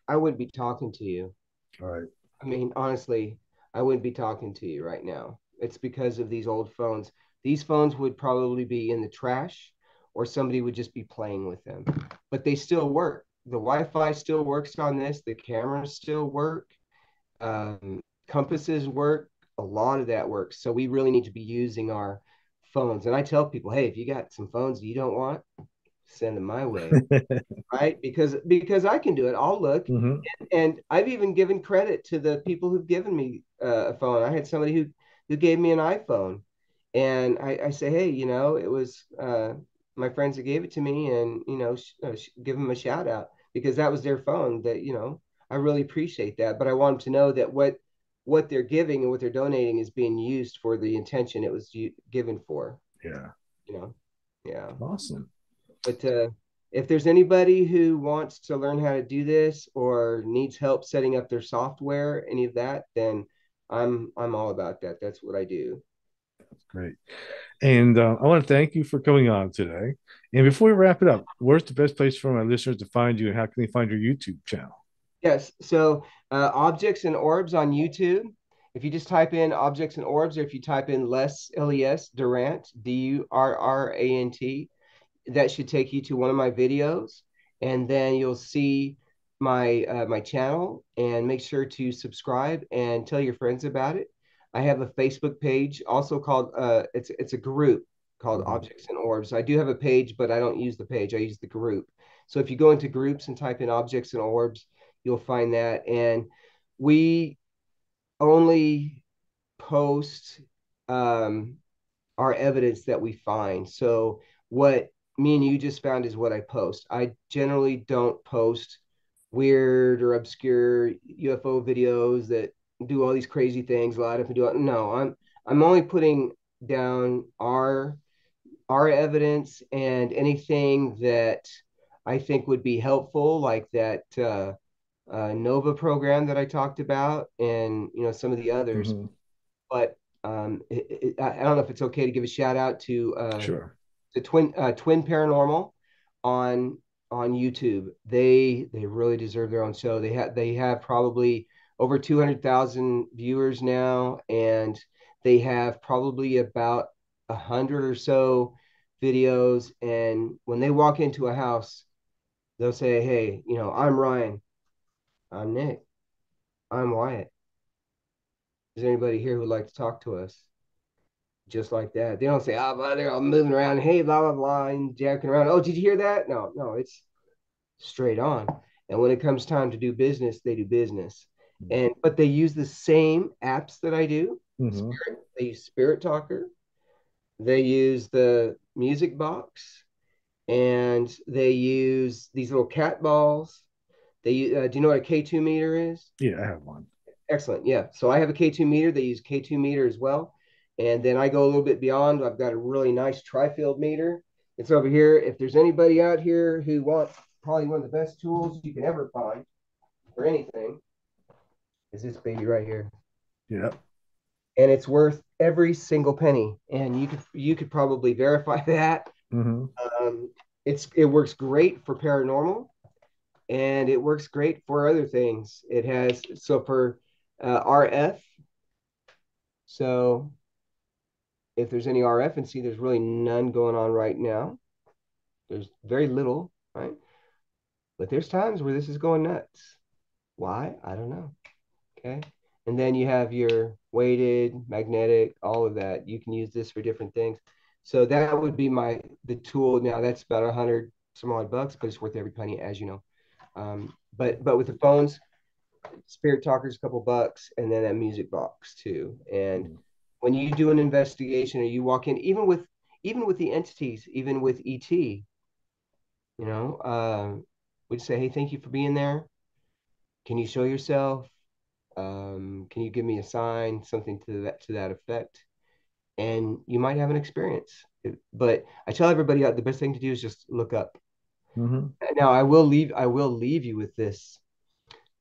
I wouldn't be talking to you. All right. I mean, honestly, I wouldn't be talking to you right now. It's because of these old phones. These phones would probably be in the trash or somebody would just be playing with them. But they still work. The Wi-Fi still works on this. The cameras still work. Compasses work. A lot of that works. So we really need to be using our phones. And I tell people, hey, if you got some phones you don't want, send them my way, right? Because I can do it. I'll look, Hmm. and I've even given credit to the people who've given me a phone. I had somebody who gave me an iPhone, and I say, hey, it was my friends that gave it to me, and give them a shout out because that was their phone. That I really appreciate that, but I want them to know that what they're giving and what they're donating is being used for the intention it was given for. Yeah. You know, yeah. Awesome. But if there's anybody who wants to learn how to do this or needs help setting up their software, any of that, then I'm all about that. That's what I do. Great. And I want to thank you for coming on today. And before we wrap it up, where's the best place for my listeners to find you, and how can they find your YouTube channel? Yes. So objects and orbs on YouTube. If you just type in objects and orbs, or if you type in Les Durant, Durrant, that should take you to one of my videos, and then you'll see my channel. And make sure to subscribe and tell your friends about it. I have a Facebook page also called it's a group called Mhm. Objects and Orbs. I do have a page, but I don't use the page. I use the group. So if you go into groups and type in Objects and Orbs, you'll find that. And we only post um, our evidence that we find. So what me and you just found is what I post. I generally don't post weird or obscure UFO videos that do all these crazy things, light up and do it. No, I'm only putting down our evidence and anything that I think would be helpful, like that Nova program that I talked about, and some of the others. Mhm. But I don't know if it's okay to give a shout out to Sure. the Twin Paranormal on YouTube. They really deserve their own show. They have probably over 200,000 viewers now, and they have probably about 100 or so videos. And when they walk into a house, they'll say, "Hey, I'm Ryan, I'm Nick, I'm Wyatt. Is there anybody here who'd like to talk to us?" Just like that. They don't say, "Oh, blah, they're all moving around, hey, blah blah blah," and jacking around. Oh, did you hear that? No, no, it's straight on. And when it comes time to do business, they do business. And but they use the same apps that I do. Mhm. Spirit, they use Spirit Talker. They use the music box, and they use these little cat balls. Do you know what a K2 meter is? Yeah, I have one. Excellent. Yeah. So I have a K2 meter. They use K2 meter as well. And then I go a little bit beyond. I've got a really nice tri-field meter. It's over here. If there's anybody out here who wants probably one of the best tools you can ever find for anything, is this baby right here. Yeah. And it's worth every single penny. And you could probably verify that. Hmm. Um, it works great for paranormal, and it works great for other things. It has so for RF. So if there's any RF and C, there's really none going on right now. There's very little, right? But there's times where this is going nuts. Why? I don't know. Okay. And then you have your weighted, magnetic, all of that. You can use this for different things. So that would be the tool. Now that's about 100 some odd bucks, but it's worth every penny, as you know. But with the phones, Spirit Talker's a couple bucks, and then that music box too. And when you do an investigation or you walk in, even with the entities, even with ET, you know, We just say, hey, thank you for being there. Can you show yourself? Can you give me a sign, something to that effect? And you might have an experience. But I tell everybody the best thing to do is just look up. Hmm. Now I will leave you with this.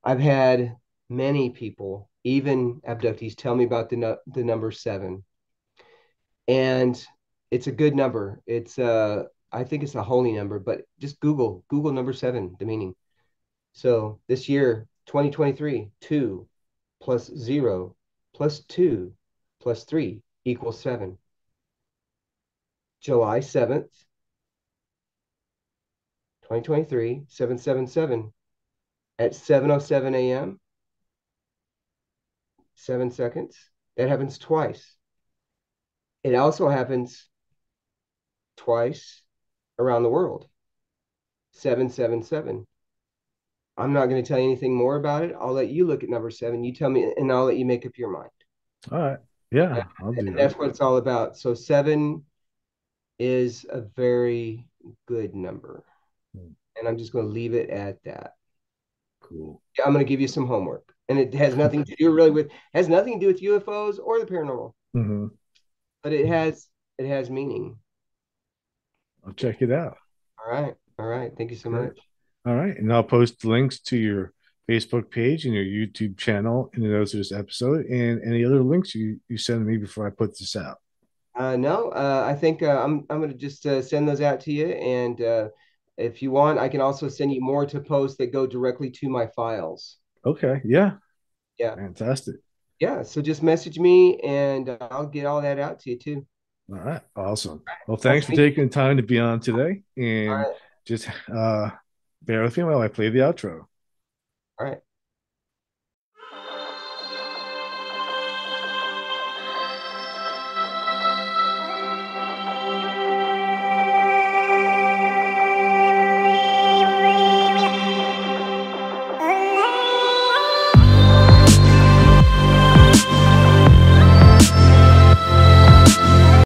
I've had many people, even abductees, tell me about the number seven. And it's a good number. It's I think it's a holy number, but just Google number seven, the meaning. So this year, 2023, 2 plus 0 plus 2 plus 3 equals 7. July 7th, 2023, 777 at 7:07 a.m., 7 seconds. That happens twice. It also happens twice around the world. 777. I'm not going to tell you anything more about it. I'll let you look at number seven. You tell me, and I'll let you make up your mind. All right. Yeah, I'll do And that. that's what it's all about. So seven is a very good number. Hmm. And I'm just going to leave it at that. Cool. I'm going to give you some homework. And it has nothing to do really with has nothing to do with UFOs or the paranormal, Hmm. but it has meaning. I'll check it out. All right. All right. Thank you so Great. much. All right. And I'll post links to your Facebook page and your YouTube channel in the notes of this episode and any other links you send me before I put this out. No, I think I'm going to just send those out to you, and if you want, I can also send you more to post that go directly to my files. Okay. Yeah. Yeah, Fantastic. yeah. So just message me, and I'll get all that out to you too. All right. Awesome. Well, I'll thanks for speak. taking the time to be on today. All And right. just bear with me while I play the outro. All right.